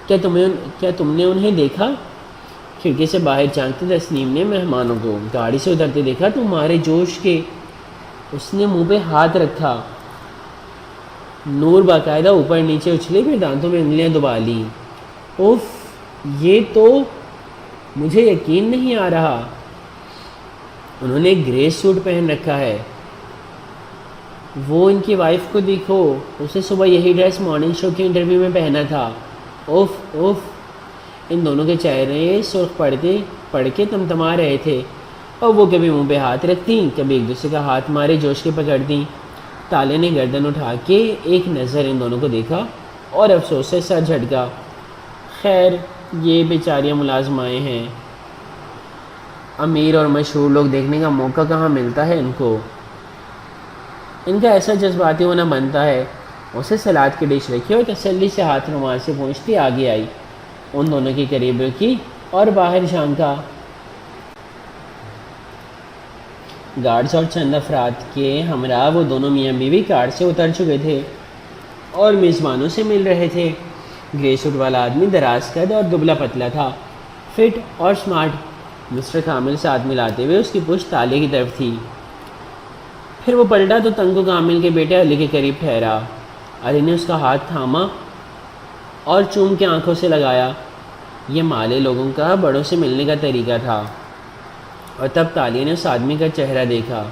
کیا تم نے انہیں دیکھا؟ کھڑکی سے باہر جھانکتے تسنیم نے مہمانوں کو گاڑی سے اترتے دیکھا تو مارے جوش کے اس نے منہ پہ ہاتھ رکھا. نور باقاعدہ اوپر نیچے اچھلے پھر دانتوں میں انگلیاں دبا لی. اوف، یہ تو مجھے یقین نہیں آ رہا. انہوں نے گرے سوٹ پہن رکھا ہے. وہ ان کی وائف کو دیکھو، اسے صبح یہی ڈریس مارننگ شو کے انٹرویو میں پہنا تھا. اوف اوف. ان دونوں کے چہرے سرخ پڑھ کے تمتما رہے تھے اور وہ کبھی منہ پہ ہاتھ رکھتیں، کبھی ایک دوسرے کا ہاتھ مارے جوش کے پکڑتیں. تالیہ نے گردن اٹھا کے ایک نظر ان دونوں کو دیکھا اور افسوس سے سر جھٹکا. خیر، یہ بیچاریاں ملازمائیں ہیں. امیر اور مشہور لوگ دیکھنے کا موقع کہاں ملتا ہے ان کو. ان کا ایسا جذباتی ہونا بنتا ہے. اسے سلاد کی ڈش رکھی اور تسلی سے ہاتھ رومال سے پہنچتی آگے آئی، ان دونوں کے قریب رکی اور باہر جھانکا. گارڈز اور چند افراد کے ہمراہ وہ دونوں میاں بیوی کار سے اتر چکے تھے اور میزبانوں سے مل رہے تھے. گرے سوٹ والا آدمی دراز قد اور دبلا پتلا تھا، فٹ اور سمارٹ. مسٹر کامل سے ہاتھ ملاتے ہوئے اس کی پشت تالیہ کی طرف تھی. پھر وہ پلٹا تو تنگو کامل کے بیٹے علی کے قریب ٹھہرا. علی نے اس کا ہاتھ تھاما اور چوم کے آنکھوں سے لگایا. یہ مالے لوگوں کا بڑوں سے ملنے کا طریقہ تھا. اور تب تالیہ نے اس آدمی کا چہرہ دیکھا.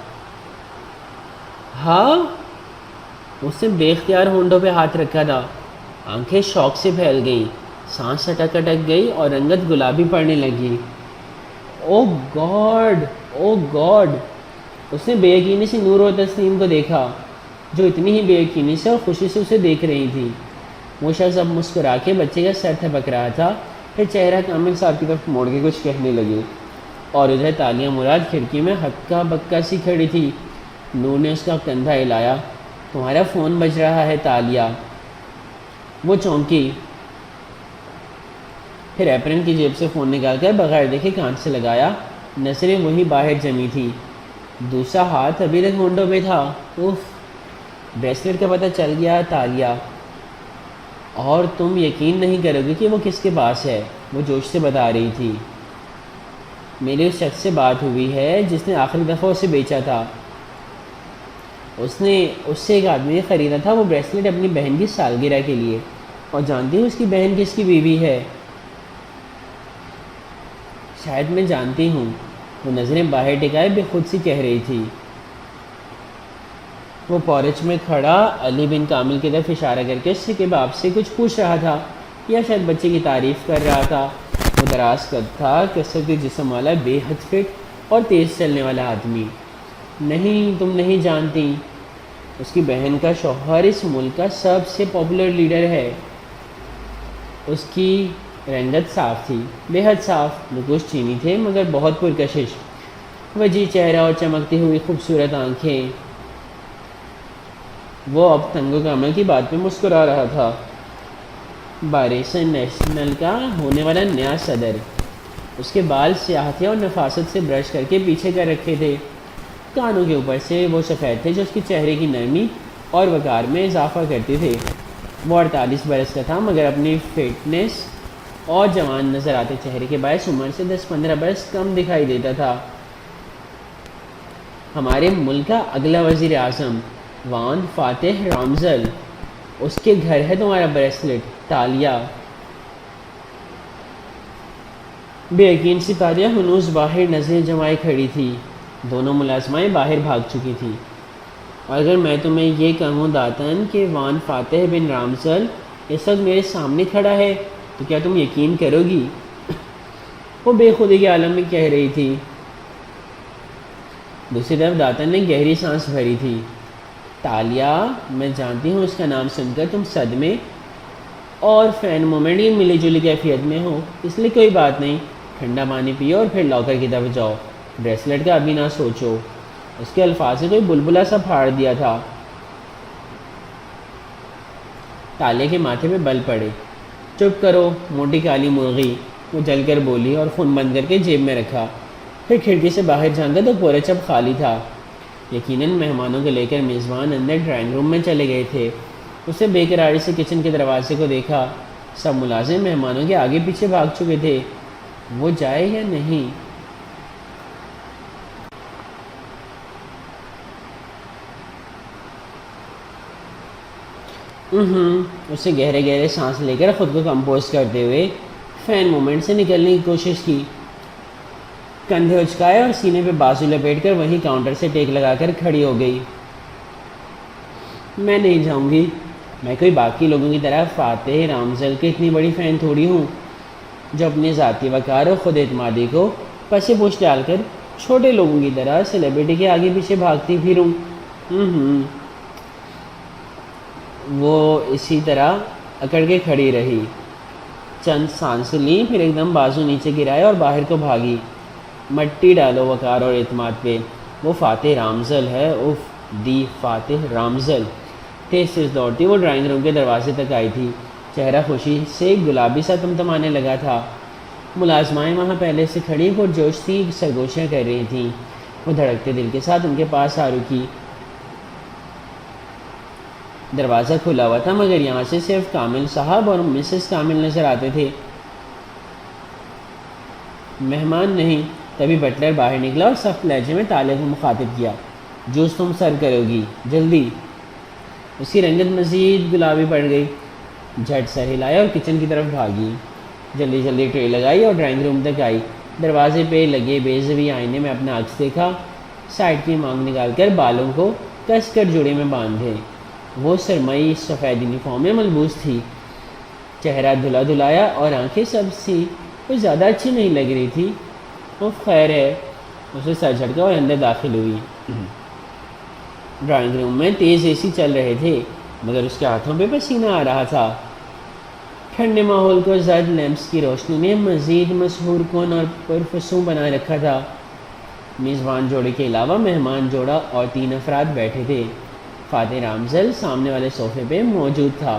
ہاں، اس نے بے اختیار ہونٹوں پہ ہاتھ رکھا تھا. آنکھیں شوق سے پھیل گئیں، سانس اٹک گئی اور رنگت گلابی پڑنے لگی. او گاڈ، او گاڈ. اس نے بے یقینی سے نور اور تسنیم کو دیکھا جو اتنی ہی بے یقینی سے اور خوشی سے اسے دیکھ رہی تھی. وہ شخص اب مسکرا کے بچے کا سر تھپک رہا تھا، پھر چہرہ کامل صاحب کی طرف موڑ کے کچھ کہنے لگے. اور ادھر تالیہ مراد کھڑکی میں ہکا بکا سی کھڑی تھی. نور نے اس کا کندھا ہلایا. تمہارا فون بج رہا ہے تالیہ. وہ چونکی، پھر ایپرن کی جیب سے فون نکال کر بغیر دیکھے کان سے لگایا۔ نظریں وہیں باہر جمی تھی، دوسرا ہاتھ ابھی تک ہونڈوں پہ تھا۔ اف، بریسلیٹ کا پتہ چل گیا تالیہ، اور تم یقین نہیں کرو گے کہ وہ کس کے پاس ہے، وہ جوش سے بتا رہی تھی۔ میری اس شخص سے بات ہوئی ہے جس نے آخری دفعہ اسے بیچا تھا، اس سے ایک آدمی نے خریدا تھا وہ بریسلیٹ اپنی بہن کی سالگرہ کے لیے، اور جانتی ہوں اس کی بہن کس کی بیوی ہے؟ شاید میں جانتی ہوں، وہ نظریں باہر ٹکائے بے خود سی کہہ رہی تھی۔ وہ پورچ میں کھڑا علی بن کامل کی طرف اشارہ کر کے اس کے باپ سے کچھ پوچھ رہا تھا، یا شاید بچے کی تعریف کر رہا تھا۔ وہ دراز قد تھا، کثرت جسم والا، بے حد فٹ اور تیز چلنے والا آدمی۔ نہیں، تم نہیں جانتی، اس کی بہن کا شوہر اس ملک کا سب سے پاپولر لیڈر ہے۔ اس کی رنگت صاف تھی، بے حد صاف، نقوش چینی تھے مگر بہت پرکشش، وجیح چہرہ اور چمکتی ہوئی خوبصورت آنکھیں۔ وہ اب تنگ و کامل کی بات پہ مسکرا رہا تھا۔ باریسن نیشنل کا ہونے والا نیا صدر، اس کے بال سیاہ تھے اور نفاست سے برش کر کے پیچھے کر رکھے تھے، کانوں کے اوپر سے وہ سفید تھے جو اس کے چہرے کی نرمی اور وقار میں اضافہ کرتے تھے۔ وہ 48 برس کا تھا مگر اپنی فٹنس اور جوان نظر آتے چہرے کے باعث عمر سے 10-15 برس کم دکھائی دیتا تھا۔ ہمارے ملک کا اگلا وزیر اعظم وان فاتح رامزل، اس کے گھر ہے تمہارا بریسلٹ، تالیہ۔ بے یقین سی تالیہ ہنوز باہر نظریں جمائے کھڑی تھی، دونوں ملازمائیں باہر بھاگ چکی تھیں۔ اور اگر میں تمہیں یہ کہوں داتن کہ وان فاتح بن رامزل اس وقت میرے سامنے کھڑا ہے تو کیا تم یقین کرو گی؟ وہ بے خودی کے عالم میں کہہ رہی تھی۔ دوسری طرف داتن نے گہری سانس بھری تھی۔ تالیہ، میں جانتی ہوں اس کا نام سن کر تم صدمے اور فین مومنٹ کی ملی جلی کیفیت میں ہو، اس لیے کوئی بات نہیں، ٹھنڈا پانی پیو اور پھر لاکر کی طرف جاؤ، بریسلٹ کا ابھی نہ سوچو۔ اس کے الفاظ سے کوئی بلبلا سا پھاڑ دیا تھا۔ تالیہ کے ماتھے پہ بل پڑے۔ چپ کرو موٹی کالی مرغی، وہ جل کر بولی اور خون بند کر کے جیب میں رکھا۔ پھر کھڑکی سے باہر جھانکا تو پورچ اب خالی تھا۔ یقیناً مہمانوں کو لے کر میزبان اندر ڈرائنگ روم میں چلے گئے تھے۔ اسے بے قراری سے کچن کے دروازے کو دیکھا، سب ملازم مہمانوں کے آگے پیچھے بھاگ چکے تھے۔ وہ جائے یا نہیں؟ اسے گہرے گہرے سانس لے کر خود کو کمپوز کرتے ہوئے فین مومنٹ سے نکلنے کی کوشش کی، کندھے اچکائے اور سینے پہ بازو لپیٹ کر وہیں کاؤنٹر سے ٹیک لگا کر کھڑی ہو گئی۔ میں نہیں جاؤں گی، میں کوئی باقی لوگوں کی طرح فاتح رامزل کی اتنی بڑی فین تھوڑی ہوں جو اپنے ذاتی وقار اور خود اعتمادی کو پس پوچھ ڈال کر چھوٹے لوگوں کی طرح سیلیبریٹی کے آگے پیچھے بھاگتی پھروں۔ وہ اسی طرح اکڑ کے کھڑی رہی، چند سانسیں لیں، پھر ایک دم بازو نیچے گرائے اور باہر کو بھاگی۔ مٹی ڈالو وقار اور اعتماد پہ، وہ فاتح رامزل ہے، اف دی فاتح رامزل۔ تیز تیز دوڑتی وہ ڈرائنگ روم کے دروازے تک آئی تھی، چہرہ خوشی سے گلابی سا تمتمانے لگا تھا۔ ملازمائیں وہاں پہلے سے کھڑی پرجوش سی سرگوشیاں کر رہی تھیں۔ وہ دھڑکتے دل کے ساتھ ان کے پاس آ رکی۔ دروازہ کھلا ہوا تھا مگر یہاں سے صرف کامل صاحب اور مسز کامل نظر آتے تھے، مہمان نہیں۔ تبھی بٹلر باہر نکلا اور سخت لہجے میں تالیہ کو مخاطب کیا، جوس تم سر کرو گی، جلدی۔ اس کی رنگت مزید گلابی پڑ گئی، جھٹ سر ہلایا اور کچن کی طرف بھاگی، جلدی جلدی ٹرے لگائی اور ڈرائنگ روم تک آئی۔ دروازے پہ لگے بیضوی آئینے میں اپنا عکس دیکھا، سائڈ کی مانگ نکال کر بالوں کو کس کر جوڑے میں باندھے۔ وہ سرمئی سفید یونیفارم میں ملبوس تھی، چہرہ دھلا دھلایا اور آنکھیں سب سی، کوئی زیادہ اچھی نہیں لگ رہی تھی۔ وہ خیر ہے، اسے سر جھٹکا اور اندر داخل ہوئی۔ ڈرائنگ روم میں تیز اے سی چل رہے تھے مگر اس کے ہاتھوں پہ پسینہ آ رہا تھا۔ ٹھنڈے ماحول کو زرد لیمپس کی روشنی نے مزید مسحور کن اور پرفسوں بنا رکھا تھا۔ میزبان جوڑے کے علاوہ مہمان جوڑا اور 3 افراد بیٹھے تھے۔ فاتح رامزل سامنے والے صوفے پہ موجود تھا،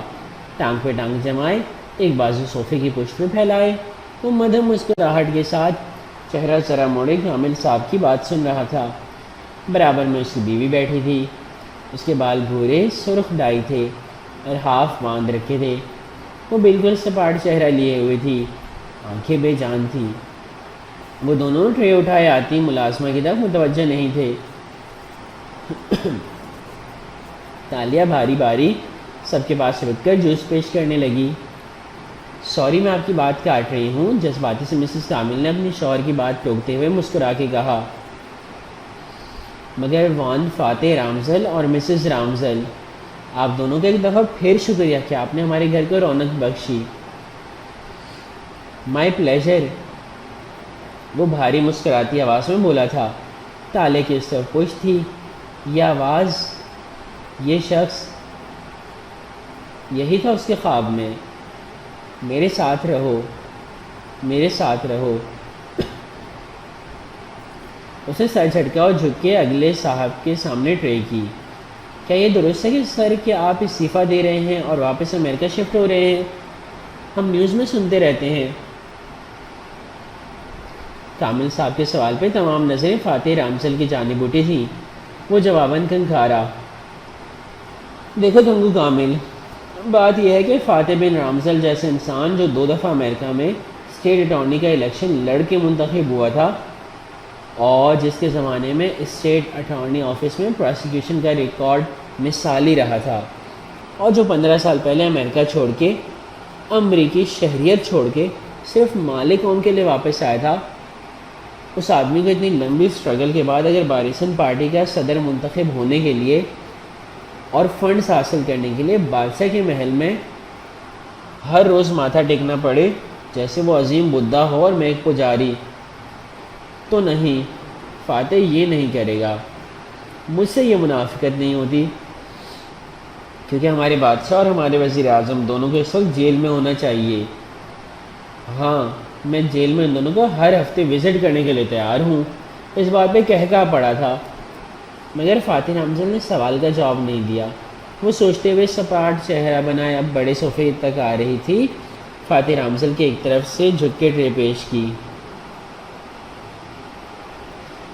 ٹانگ پہ ٹانگ جمائے، ایک بازو صوفے کی پشت پہ پھیلائے، وہ مدھم مسکراہٹ کے ساتھ چہرہ ذرا موڑے کامل صاحب کی بات سن رہا تھا۔ برابر میں اس کی بیوی بیٹھی تھی، اس کے بال بھورے سرخ ڈائی تھے اور ہاف باندھ رکھے تھے، وہ بالکل سپاٹ چہرہ لیے ہوئے تھی، آنکھیں بے جان تھیں۔ وہ دونوں ٹرے اٹھائے آتی ملازمہ کی طرف متوجہ نہیں تھے۔ تالیہ بھاری باری سب کے پاس رک کر جوس پیش کرنے لگی۔ سوری میں آپ کی بات کاٹ رہی ہوں، جذباتی سے مسز کامل نے اپنی شوہر کی بات ٹوکتے ہوئے مسکرا کے کہا، مگر وان فاتح رامزل اور مسز رامزل، آپ دونوں کا ایک دفعہ پھر شکریہ کہ آپ نے ہمارے گھر کو رونق بخشی۔ مائی پلیزر، وہ بھاری مسکراتی آواز میں بولا تھا۔ تالے کی اس طرف پشت تھی، یہ آواز، یہ شخص، یہی تھا اس کے خواب میں۔ میرے ساتھ رہو، میرے ساتھ رہو۔ اسے سر جھٹکا اور جھک کے اگلے صاحب کے سامنے ٹرے کی۔ کیا یہ درست ہے کہ سر کہ آپ استعفیٰ دے رہے ہیں اور واپس امریکہ شفٹ ہو رہے ہیں؟ ہم نیوز میں سنتے رہتے ہیں۔ کامل صاحب کے سوال پہ تمام نظریں فاتح رامزل کی جانب اٹھی تھیں۔ وہ جواباً کنکھارا، دیکھو تنگو کامل، بات یہ ہے کہ فاتح بن رامزل جیسے انسان جو 2 دفعہ امریکہ میں اسٹیٹ اٹارنی کا الیکشن لڑ کے منتخب ہوا تھا اور جس کے زمانے میں اسٹیٹ اٹارنی آفس میں پروسیکیوشن کا ریکارڈ مثالی رہا تھا، اور جو 15 سال پہلے امریکہ چھوڑ کے، امریکی شہریت چھوڑ کے صرف مالک قوم کے لیے واپس آیا تھا، اس آدمی کو اتنی لمبی سٹرگل کے بعد اگر بارسن پارٹی کا صدر منتخب ہونے کے لیے اور فنڈز حاصل کرنے کے لیے بادشاہ کے محل میں ہر روز ماتھا ٹیکنا پڑے جیسے وہ عظیم بدھا ہو اور میں ایک پجاری، تو نہیں، فاتح یہ نہیں کرے گا۔ مجھ سے یہ منافقت نہیں ہوتی، کیونکہ ہمارے بادشاہ اور ہمارے وزیر اعظم دونوں کو اس وقت جیل میں ہونا چاہیے۔ ہاں، میں جیل میں ان دونوں کو ہر ہفتے وزٹ کرنے کے لیے تیار ہوں۔ اس بات پہ کہا پڑا تھا، مگر فاتح رامزل نے سوال کا جواب نہیں دیا۔ وہ سوچتے ہوئے سپاٹ چہرہ بنائے اب بڑے صوفے تک آ رہی تھی۔ فاتح رامزل کی ایک طرف سے جھک کے ٹرے پیش کی،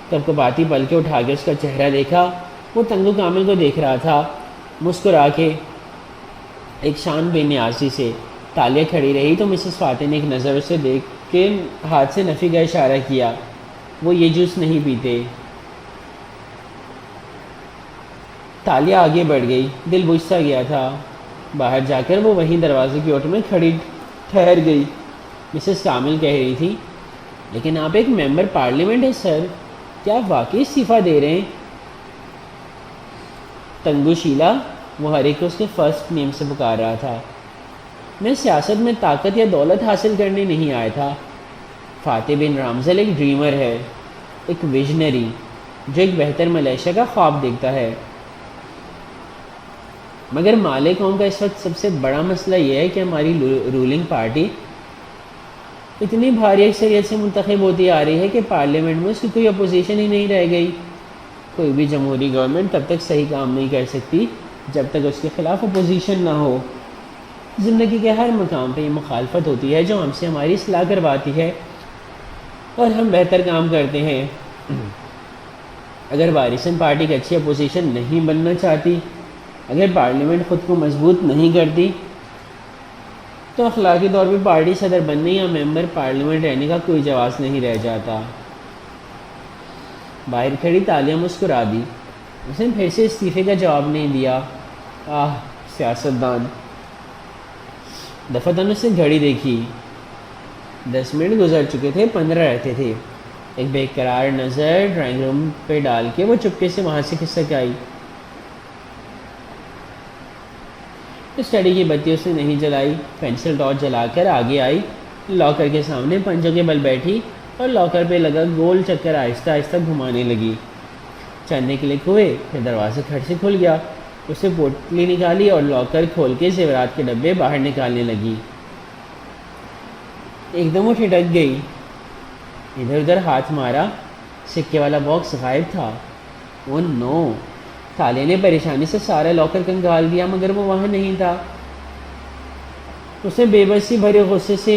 تب کو باتی پل کے اٹھا کے اس کا چہرہ دیکھا۔ وہ تنگو کامل کو دیکھ رہا تھا، مسکرا کے ایک شان بے نیازی سے۔ تالیہ کھڑی رہی تو مسز فاتح نے ایک نظر اسے دیکھ کے ہاتھ سے نفی کا اشارہ کیا، وہ یہ جوس نہیں پیتے۔ تالیہ آگے بڑھ گئی، دل بجھ سا گیا تھا۔ باہر جا کر وہ وہیں دروازے کی اوٹ میں کھڑی ٹھہر گئی۔ مسز کامل کہہ رہی تھی، لیکن آپ ایک ممبر پارلیمنٹ ہیں سر، کیا آپ واقعی استعفیٰ دے رہے ہیں؟ تنگو شیلا، وہ ہر ایک کو اس کے فرسٹ نیم سے پکار رہا تھا، میں سیاست میں طاقت یا دولت حاصل کرنے نہیں آیا تھا۔ فاتح بن رامزل ایک ڈریمر ہے، ایک ویژنری جو ایک بہتر ملیشیا کا خواب دیکھتا ہے۔ مگر مالک قوم کا اس وقت سب سے بڑا مسئلہ یہ ہے کہ ہماری رولنگ پارٹی اتنی بھاری اکثریت سے منتخب ہوتی آ رہی ہے کہ پارلیمنٹ میں اس کی کوئی اپوزیشن ہی نہیں رہ گئی۔ کوئی بھی جمہوری گورنمنٹ تب تک صحیح کام نہیں کر سکتی جب تک اس کے خلاف اپوزیشن نہ ہو۔ زندگی کے ہر مقام پہ یہ مخالفت ہوتی ہے جو ہم سے ہماری اصلاح کرواتی ہے اور ہم بہتر کام کرتے ہیں۔ اگر وارثن پارٹی کی اچھی اپوزیشن نہیں بننا چاہتی، اگر پارلیمنٹ خود کو مضبوط نہیں کرتی، تو اخلاقی طور پہ پارٹی صدر بننے یا ممبر پارلیمنٹ رہنے کا کوئی جواز نہیں رہ جاتا۔ باہر کھڑی تالیہ مسکرا دی، اس نے پھر سے استعفے کا جواب نہیں دیا۔ آہ، سیاستدان۔ دفعتاً اس نے گھڑی دیکھی، 10 منٹ گزر چکے تھے، 15 رہتے تھے۔ ایک بے قرار نظر ڈرائنگ روم پہ ڈال کے وہ چپکے سے وہاں سے کھسک آئی۔ اسٹڈی کی بتی اس نے نہیں جلائی، پینسل ٹارچ جلا کر آگے آئی، لاکر کے سامنے پنجوں کے بل بیٹھی اور لاکر پہ لگا گول چکر آہستہ آہستہ گھمانے لگی۔ چند کلک ہوئے، پھر دروازہ کھٹ سے کھل گیا۔ اسے پوٹلی نکالی اور لاکر کھول کے زیورات کے ڈبے باہر نکالنے لگی۔ ایک دم وہ ٹھٹک گئی، ادھر ادھر ہاتھ مارا، سکے والا باکس غائب تھا۔ او نو! تالیہ نے پریشانی سے سارا لاکر کنگال دیا، مگر وہ وہاں نہیں تھا۔ اس نے بے بسی بھرے غصے سے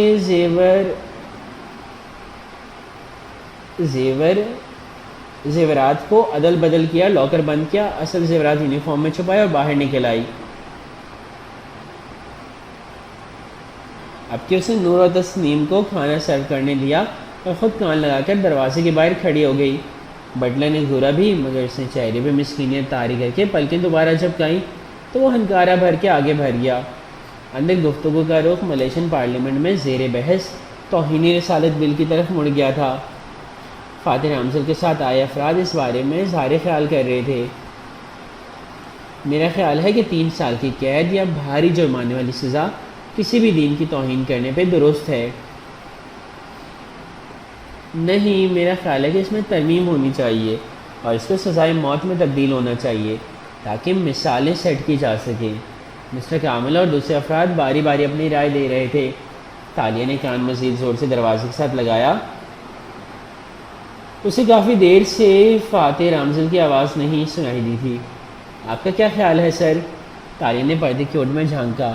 زیورات کو عدل بدل کیا، لاکر بند کیا، اصل زیورات یونیفارم میں چھپائے اور باہر نکل آئی۔ اب کہ اس نے نور اور تسنیم کو کھانا سرو کرنے دیا اور خود کان لگا کر دروازے کے باہر کھڑی ہو گئی۔ بٹلر نے گھورا بھی، مگر اس نے چہرے پہ مسکینیت طاری کر کے پلکیں دوبارہ جھپکائیں تو وہ ہنکارا بھر کے آگے بڑھ گیا۔ اندر گفتگو کا رخ ملیشین پارلیمنٹ میں زیر بحث توہینی رسالت بل کی طرف مڑ گیا تھا۔ فاتح رامزل کے ساتھ آئے افراد اس بارے میں اظہار خیال کر رہے تھے۔ میرا خیال ہے کہ 3 سال کی قید یا بھاری جرمانے والی سزا کسی بھی دین کی توہین کرنے پہ درست ہے۔ نہیں، میرا خیال ہے کہ اس میں ترمیم ہونی چاہیے اور اس کو سزائے موت میں تبدیل ہونا چاہیے تاکہ مثالیں سیٹ کی جا سکیں۔ مسٹر کامل اور دوسرے افراد باری باری اپنی رائے دے رہے تھے۔ تالیہ نے کان مزید زور سے دروازے کے ساتھ لگایا۔ اسے کافی دیر سے فاتح رامزل کی آواز نہیں سنائی دی تھی۔ آپ کا کیا خیال ہے سر؟ تالیہ نے پردے کی اوٹ میں جھانکا۔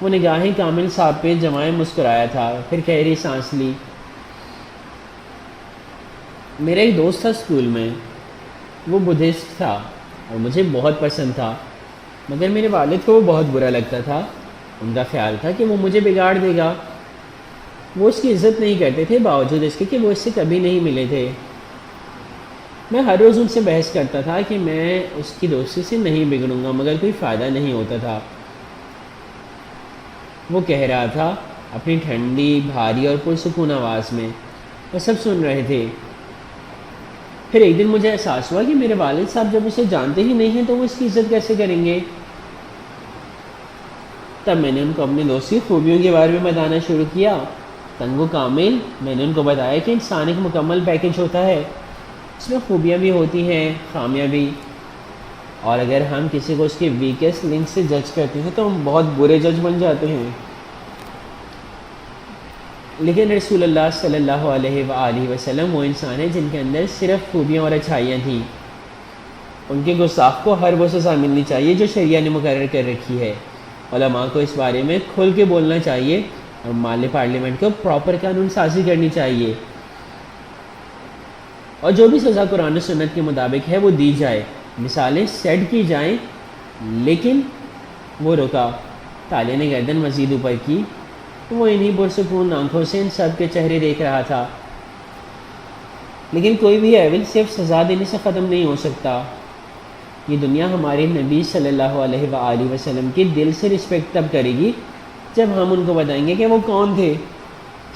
وہ نگاہیں کامل صاحب پہ جمائے مسکرایا تھا، پھر گہری سانس لی۔ میرا ایک دوست تھا اسکول میں، وہ بدھسٹ تھا اور مجھے بہت پسند تھا، مگر میرے والد کو وہ بہت برا لگتا تھا۔ ان کا خیال تھا کہ وہ مجھے بگاڑ دے گا۔ وہ اس کی عزت نہیں کرتے تھے، باوجود اس کے کہ وہ اس سے کبھی نہیں ملے تھے۔ میں ہر روز ان سے بحث کرتا تھا کہ میں اس کی دوستی سے نہیں بگڑوں گا، مگر کوئی فائدہ نہیں ہوتا تھا۔ وہ کہہ رہا تھا اپنی ٹھنڈی، بھاری اور پرسکون آواز میں، وہ سب سن رہے تھے۔ پھر ایک دن مجھے احساس ہوا کہ میرے والد صاحب جب اسے جانتے ہی نہیں ہیں تو وہ اس کی عزت کیسے کریں گے؟ تب میں نے ان کو اپنی دوست کی خوبیوں کے بارے میں بتانا شروع کیا۔ تنگ و کامل، میں نے ان کو بتایا کہ انسان ایک مکمل پیکج ہوتا ہے، اس میں خوبیاں بھی ہوتی ہیں، خامیاں بھی، اور اگر ہم کسی کو اس کے ویکسٹ لنک سے جج کرتے ہیں تو ہم بہت برے جج بن جاتے ہیں۔ لیکن رسول اللہ صلی اللہ علیہ وآلہ وسلم وہ انسان ہیں جن کے اندر صرف خوبیاں اور اچھائیاں تھیں۔ ان کے گستاخ کو ہر وہ سزا ملنی چاہیے جو شریعہ نے مقرر کر رکھی ہے۔ علماء کو اس بارے میں کھل کے بولنا چاہیے اور مال پارلیمنٹ کو پراپر قانون سازی کرنی چاہیے، اور جو بھی سزا قرآن و سنت کے مطابق ہے وہ دی جائے، مثالیں سیٹ کی جائیں۔ لیکن وہ رکا۔ تالیہ نے گردن مزید اوپر کی۔ وہ انہی پرسکون آنکھوں سے ان سب کے چہرے دیکھ رہا تھا۔ لیکن کوئی بھی ایول صرف سزا دینے سے ختم نہیں ہو سکتا۔ یہ دنیا ہمارے نبی صلی اللہ علیہ وآلہ وسلم کی دل سے رسپیکٹ تب کرے گی جب ہم ان کو بتائیں گے کہ وہ کون تھے۔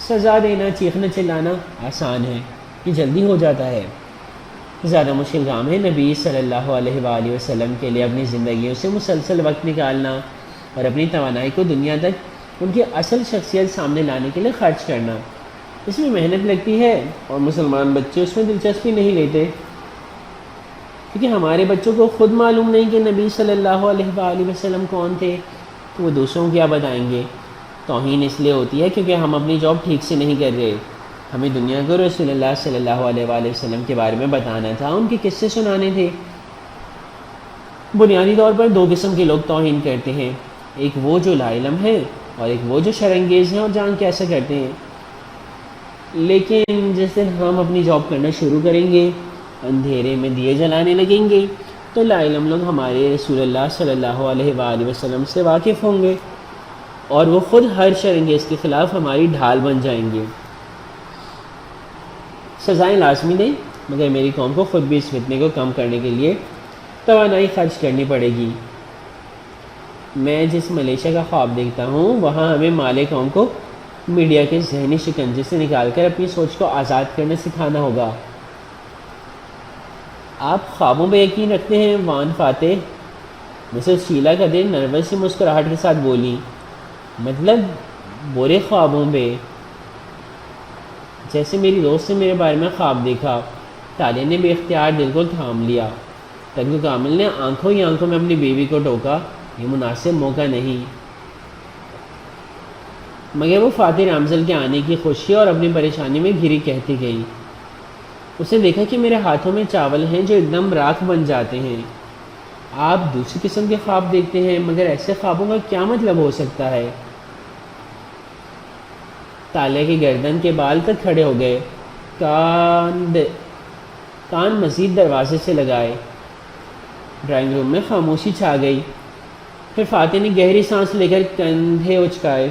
سزا دینا، چیخنا چلانا آسان ہے، یہ جلدی ہو جاتا ہے۔ زیادہ مشکل کام ہے نبی صلی اللہ علیہ وآلہ وسلم کے لیے اپنی زندگیوں سے مسلسل وقت نکالنا اور اپنی توانائی کو دنیا تک ان کی اصل شخصیت سامنے لانے کے لیے خرچ کرنا۔ اس میں محنت لگتی ہے اور مسلمان بچے اس میں دلچسپی نہیں لیتے، کیونکہ ہمارے بچوں کو خود معلوم نہیں کہ نبی صلی اللہ علیہ وآلہ وسلم کون تھے، تو وہ دوسروں کو کیا بتائیں گے۔ توہین اس لیے ہوتی ہے کیونکہ ہم اپنی جاب ٹھیک سے نہیں کر رہے۔ ہمیں دنیا کو رسول اللہ صلی اللہ علیہ وآلہ وسلم کے بارے میں بتانا تھا، ان کے قصے سنانے تھے۔ بنیادی طور پر 2 قسم کے لوگ توہین کرتے ہیں، ایک وہ جو لا علم ہے اور ایک وہ جو شرانگیز ہیں اور جان کے ایسا کرتے ہیں۔ لیکن جس دن ہم اپنی جاب کرنا شروع کریں گے، اندھیرے میں دیے جلانے لگیں گے، تو لا علم لوگ ہمارے رسول اللہ صلی اللہ علیہ وآلہ وسلم سے واقف ہوں گے اور وہ خود ہر شرانگیز کے خلاف ہماری ڈھال بن جائیں گے۔ سزائیں لازمی دیں، مگر میری قوم کو خود بھی اس فتنے کو کم کرنے کے لیے توانائی خرچ کرنی پڑے گی۔ میں جس ملیشیا کا خواب دیکھتا ہوں وہاں ہمیں مال قوم کو میڈیا کے ذہنی شکنجے سے نکال کر اپنی سوچ کو آزاد کرنا سکھانا ہوگا۔ آپ خوابوں پہ یقین رکھتے ہیں وان فاتح؟ مسز شیلا قدر نروس سی مسکراہٹ کے ساتھ بولی۔ مطلب برے خوابوں پہ؟ جیسے میری دوست نے میرے بارے میں خواب دیکھا۔ تالیہ نے بے اختیار دل کو تھام لیا۔ تنگ و کامل نے آنکھوں ہی آنکھوں میں اپنی بیوی کو ٹوکا، یہ مناسب موقع نہیں۔ مگر وہ فاتح رامزل کے آنے کی خوشی اور اپنی پریشانی میں گھری کہتی گئی۔ اس نے دیکھا کہ میرے ہاتھوں میں چاول ہیں جو ایک دم راکھ بن جاتے ہیں۔ آپ دوسری قسم کے خواب دیکھتے ہیں، مگر ایسے خوابوں کا کیا مطلب ہو سکتا ہے؟ تالیہ کی گردن کے بال تک کھڑے ہو گئے، کان مزید دروازے سے لگائے۔ ڈرائنگ روم میں خاموشی چھا گئی۔ پھر فاتح نے گہری سانس لے کر کندھے اچکائے۔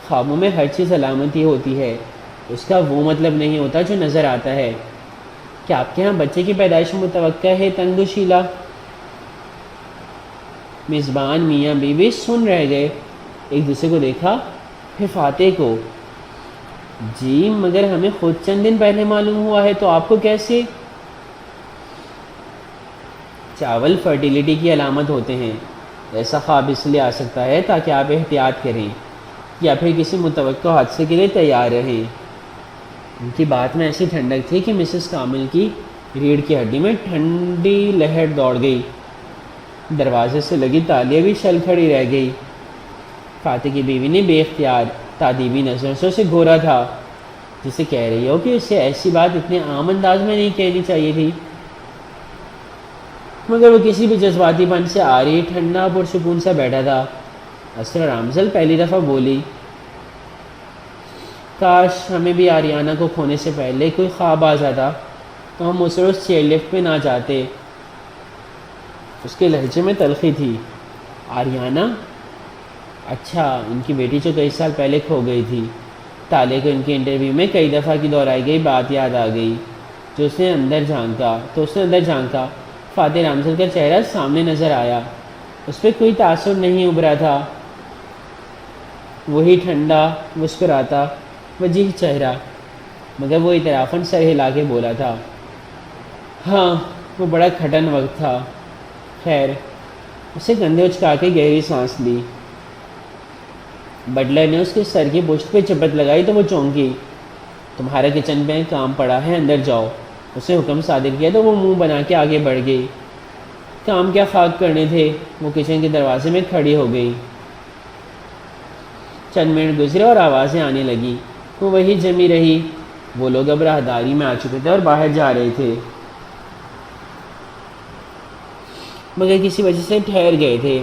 خوابوں میں ہر چیز علامتی ہوتی ہے، اس کا وہ مطلب نہیں ہوتا جو نظر آتا ہے۔ کیا آپ کے ہاں بچے کی پیدائش متوقع ہے تنگ و شیلا؟ میزبان میاں بیوی سن رہ گئے، ایک دوسرے کو دیکھا، پھر فاتح کو۔ جی مگر ہمیں خود چند دن پہلے معلوم ہوا ہے، تو آپ کو کیسے؟ چاول فرٹیلیٹی کی علامت ہوتے ہیں، ایسا خواب اس لیے آ سکتا ہے تاکہ آپ احتیاط کریں یا پھر کسی متوقع حادثے کے لیے تیار رہیں۔ ان کی بات میں ایسی ٹھنڈک تھی کہ مسز کامل کی ریڑھ کی ہڈی میں ٹھنڈی لہر دوڑ گئی۔ دروازے سے لگی تالیہ بھی شل کھڑی رہ گئی۔ فاتح کی بیوی نے بے اختیار تادیبی نظروں سے اسے گھورا تھا، جسے کہہ رہی ہو کہ اسے ایسی بات اتنے عام انداز میں نہیں کہنی چاہیے تھی، مگر وہ کسی بھی جذباتی پن سے آری ٹھنڈا پرسکون سا بیٹھا تھا۔ اسرا رامزل پہلی دفعہ بولی، کاش ہمیں بھی آریانہ کو کھونے سے پہلے کوئی خواب آ جاتا تو ہم اسے اس چیئر لفٹ پہ نہ جاتے۔ اس کے لہجے میں تلخی تھی۔ آریانہ؟ اچھا، ان کی بیٹی جو کئی سال پہلے کھو گئی تھی۔ تالیہ کو ان کے انٹرویو میں کئی دفعہ کی دہرائی گئی بات یاد آ گئی۔ اس نے اندر جھانکا، فاتح رامزل کا چہرہ سامنے نظر آیا۔ اس پہ کوئی تاثر نہیں ابھرا تھا، وہی ٹھنڈا مسکراتا وجیح چہرہ، مگر وہ اعترافاً سر ہلا کے بولا تھا، ہاں وہ بڑا کھٹن وقت تھا۔ خیر، اسے کندھے اچکا کے گہری سانس لی۔ بٹلر نے اس کے سر کی پشت پہ چپت لگائی تو وہ چونکی۔ تمہارا کچن میں کام پڑا ہے، اندر جاؤ، اس نے حکم صادر کیا تو وہ منہ بنا کے آگے بڑھ گئی۔ کام کیا خاک کرنے تھے، وہ کچن کے دروازے میں کھڑی ہو گئی۔ چند منٹ گزرے اور آوازیں آنے لگی، وہ وہی جمی رہی۔ وہ لوگ اب راہداری میں آ چکے تھے اور باہر جا رہے تھے، مگر کسی وجہ سے ٹھہر گئے تھے۔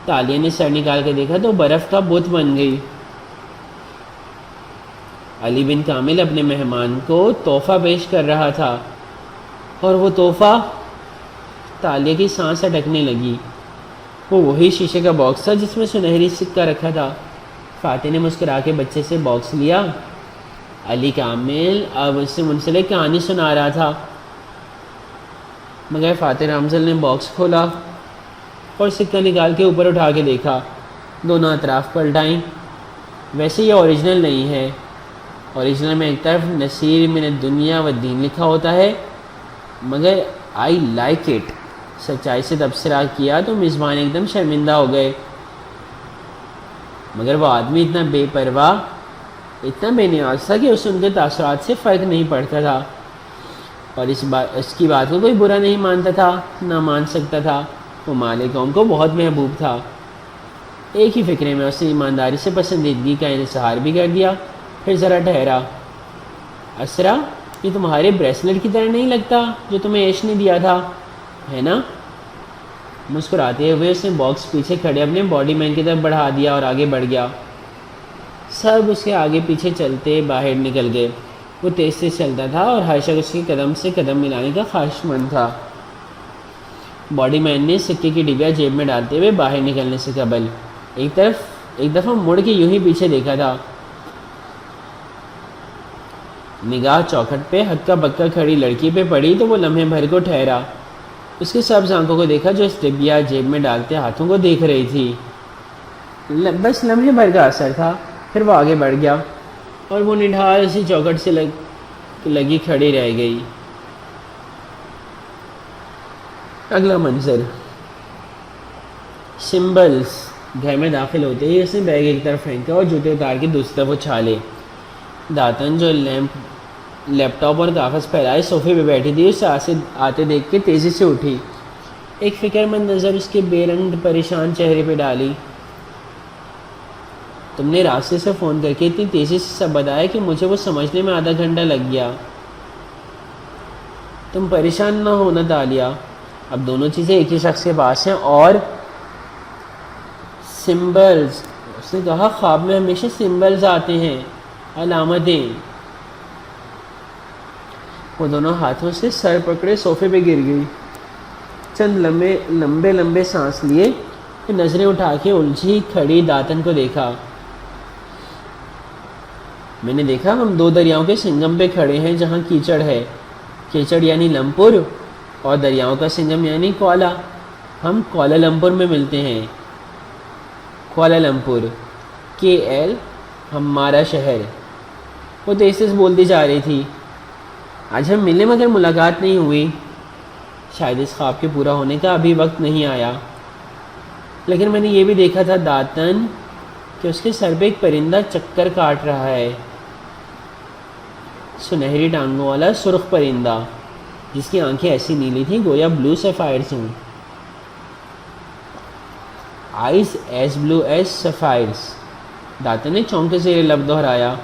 تالیہ نے سر نکال کے دیکھا تو برف کا بت بن گئی۔ علی بن کامل اپنے مہمان کو تحفہ پیش کر رہا تھا، اور وہ تحفہ… تالیہ کی سانس اٹکنے لگی۔ وہ وہی شیشے کا باکس تھا جس میں سنہری سکہ رکھا تھا۔ فاتح نے مسکرا کے بچے سے باکس لیا۔ علی کامل اب اس سے منسلک کہانی سنا رہا تھا، مگر فاتح رامزل نے باکس کھولا اور سکہ نکال کے اوپر اٹھا کے دیکھا۔ دونوں اطراف پلٹائیں۔ ویسے یہ اوریجنل نہیں ہے، اوریجنل میں ایک طرف نصیر من الدنیا والدین لکھا ہوتا ہے، مگر آئی لائک اٹ۔ سچائی سے تبصرہ کیا تو میزبان ایک دم شرمندہ ہو گئے، مگر وہ آدمی اتنا بے پرواہ، اتنا بے نیاز تھا کہ اسے ان کے تاثرات سے فرق نہیں پڑتا تھا، اور اس کی بات کو کوئی برا نہیں مانتا تھا، نہ مان سکتا تھا۔ وہ مال قوم کو بہت محبوب تھا۔ ایک ہی فکرے میں اسے ایمانداری سے پسندیدگی کا انحصار بھی کر دیا۔ پھر ذرا ٹھہرا۔ اسرا، یہ تمہارے بریسلٹ کی طرح نہیں لگتا جو تمہیں ایش نے دیا تھا، ہے نا؟ مسکراتے ہوئے اس نے باکس پیچھے کھڑے اپنے باڈی مین کی طرف بڑھا دیا اور آگے بڑھ گیا۔ سب اس کے آگے پیچھے چلتے باہر نکل گئے۔ وہ تیز سے چلتا تھا اور ہر شخص اس کے قدم سے قدم ملانے کا خواہش مند تھا۔ باڈی مین نے سکے کی ڈبیا جیب میں ڈالتے ہوئے باہر نکلنے سے قبل ایک دفعہ مڑ کے یوں ہی پیچھے دیکھا تھا۔ نگاہ چوکھٹ پہ ہکا بکا کھڑی لڑکی پہ پڑی تو وہ لمحے بھر کو ٹھہرا۔ اس کے سبز آنکھوں کو دیکھا جو اس ڈبیا جیب میں ڈالتے ہاتھوں کو دیکھ رہی تھی۔ بس لمحے بھر کا اثر تھا، پھر وہ آگے بڑھ گیا اور وہ نڈھال اسی چوکھٹ سے لگی کھڑی رہ گئی۔ اگلا منظر، سمبلز۔ گھر میں داخل ہوتے ہی اس نے بیگ ایک طرف پھینکا اور جوتے اتار کے دوسری طرف اچھالے۔ داتن جو لیپ ٹاپ اور کاغذ پھیلائے صوفے پہ بیٹھی تھی، اسے آتے دیکھ کے تیزی سے اٹھی۔ ایک فکر مند نظر اس کے بے رنگ پریشان چہرے پہ ڈالی۔ تم نے راستے سے فون کر کے اتنی تیزی سے سب بتایا کہ مجھے وہ سمجھنے میں آدھا گھنٹہ لگ گیا۔ تم پریشان نہ ہونا تالیہ، اب دونوں چیزیں ایک ہی شخص کے پاس ہیں، اور سمبلز اس نے کہا خواب میں ہمیشہ سمبلز آتے ہیں، علامتیں۔ وہ دونوں ہاتھوں سے سر پکڑے صوفے پہ گر گئی، چند لمبے لمبے سانس لیے، نظریں اٹھا کے الجھی کھڑی داتن کو دیکھا۔ میں نے دیکھا ہم دو دریاؤں کے سنگم پہ کھڑے ہیں جہاں کیچڑ ہے، کیچڑ یعنی لمپور اور دریاؤں کا سنگم یعنی کولا۔ ہم کوالالمپور میں ملتے ہیں، کوالالمپور، KL ہمارا شہر۔ وہ تیز تیز بولتی جا رہی تھی۔ آج ہم ملے مگر ملاقات نہیں ہوئی، شاید اس خواب کے پورا ہونے کا ابھی وقت نہیں آیا۔ لیکن میں نے یہ بھی دیکھا تھا داتن کہ اس کے سر پہ ایک پرندہ چکر کاٹ رہا ہے، سنہری ٹانگوں والا سرخ پرندہ جس کی آنکھیں ایسی نیلی تھیں گویا بلو سیفائرز ہوں، آئیز ایز بلو ایز سیفائرز۔ داتن نے چونکے سے یہ لفظ دہرایا۔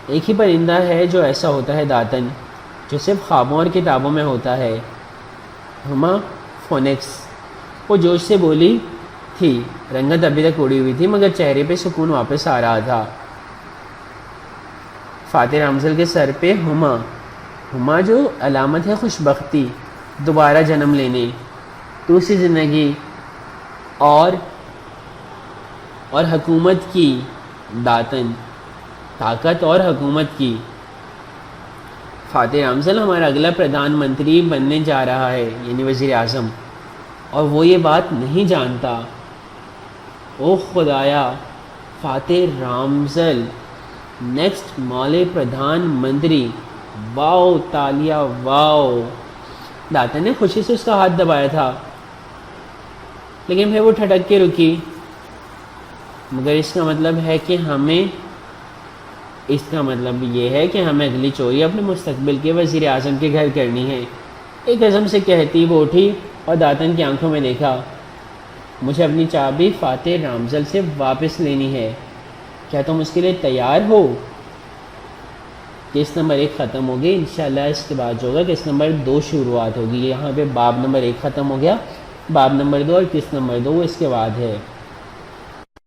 ایک ہی پرندہ ہے جو ایسا ہوتا ہے داتن، جو صرف خوابوں اور کتابوں میں ہوتا ہے، ہما فونکس۔ وہ جوش سے بولی تھی، رنگت ابھی تک اڑی ہوئی تھی مگر چہرے پہ سکون واپس آ رہا تھا۔ فاتح رامزل کے سر پہ ہما جو علامت ہے خوشبختی، دوبارہ جنم لینے، دوسری زندگی اور حکومت کی، داتن، طاقت اور حکومت کی۔ فاتح رامزل ہمارا اگلا پردھان منتری بننے جا رہا ہے، یعنی وزیر اعظم، اور وہ یہ بات نہیں جانتا۔ او خدایا، فاتح رامزل نیکسٹ مالے پردھان منتری، واؤ تالیہ واؤ۔ داتن نے خوشی سے اس کا ہاتھ دبایا تھا، لیکن پھر وہ ٹھٹک کے رکی۔ مگر اس کا مطلب یہ ہے کہ ہمیں اگلی چوری اپنے مستقبل کے وزیر اعظم کے گھر کرنی ہے، ایک عزم سے کہتی وہ اٹھی اور داتن کی آنکھوں میں دیکھا۔ مجھے اپنی چابی فاتح رامزل سے واپس لینی ہے، کیا تم اس کے لیے تیار ہو؟ کیس نمبر 1 ختم ہو گئی، انشاءاللہ اس کے بعد جو ہوگا کیس نمبر 2 شروعات ہوگی۔ یہاں پہ باب نمبر 1 ختم ہو گیا، باب نمبر 2 اور کیس نمبر 2 وہ اس کے بعد ہے۔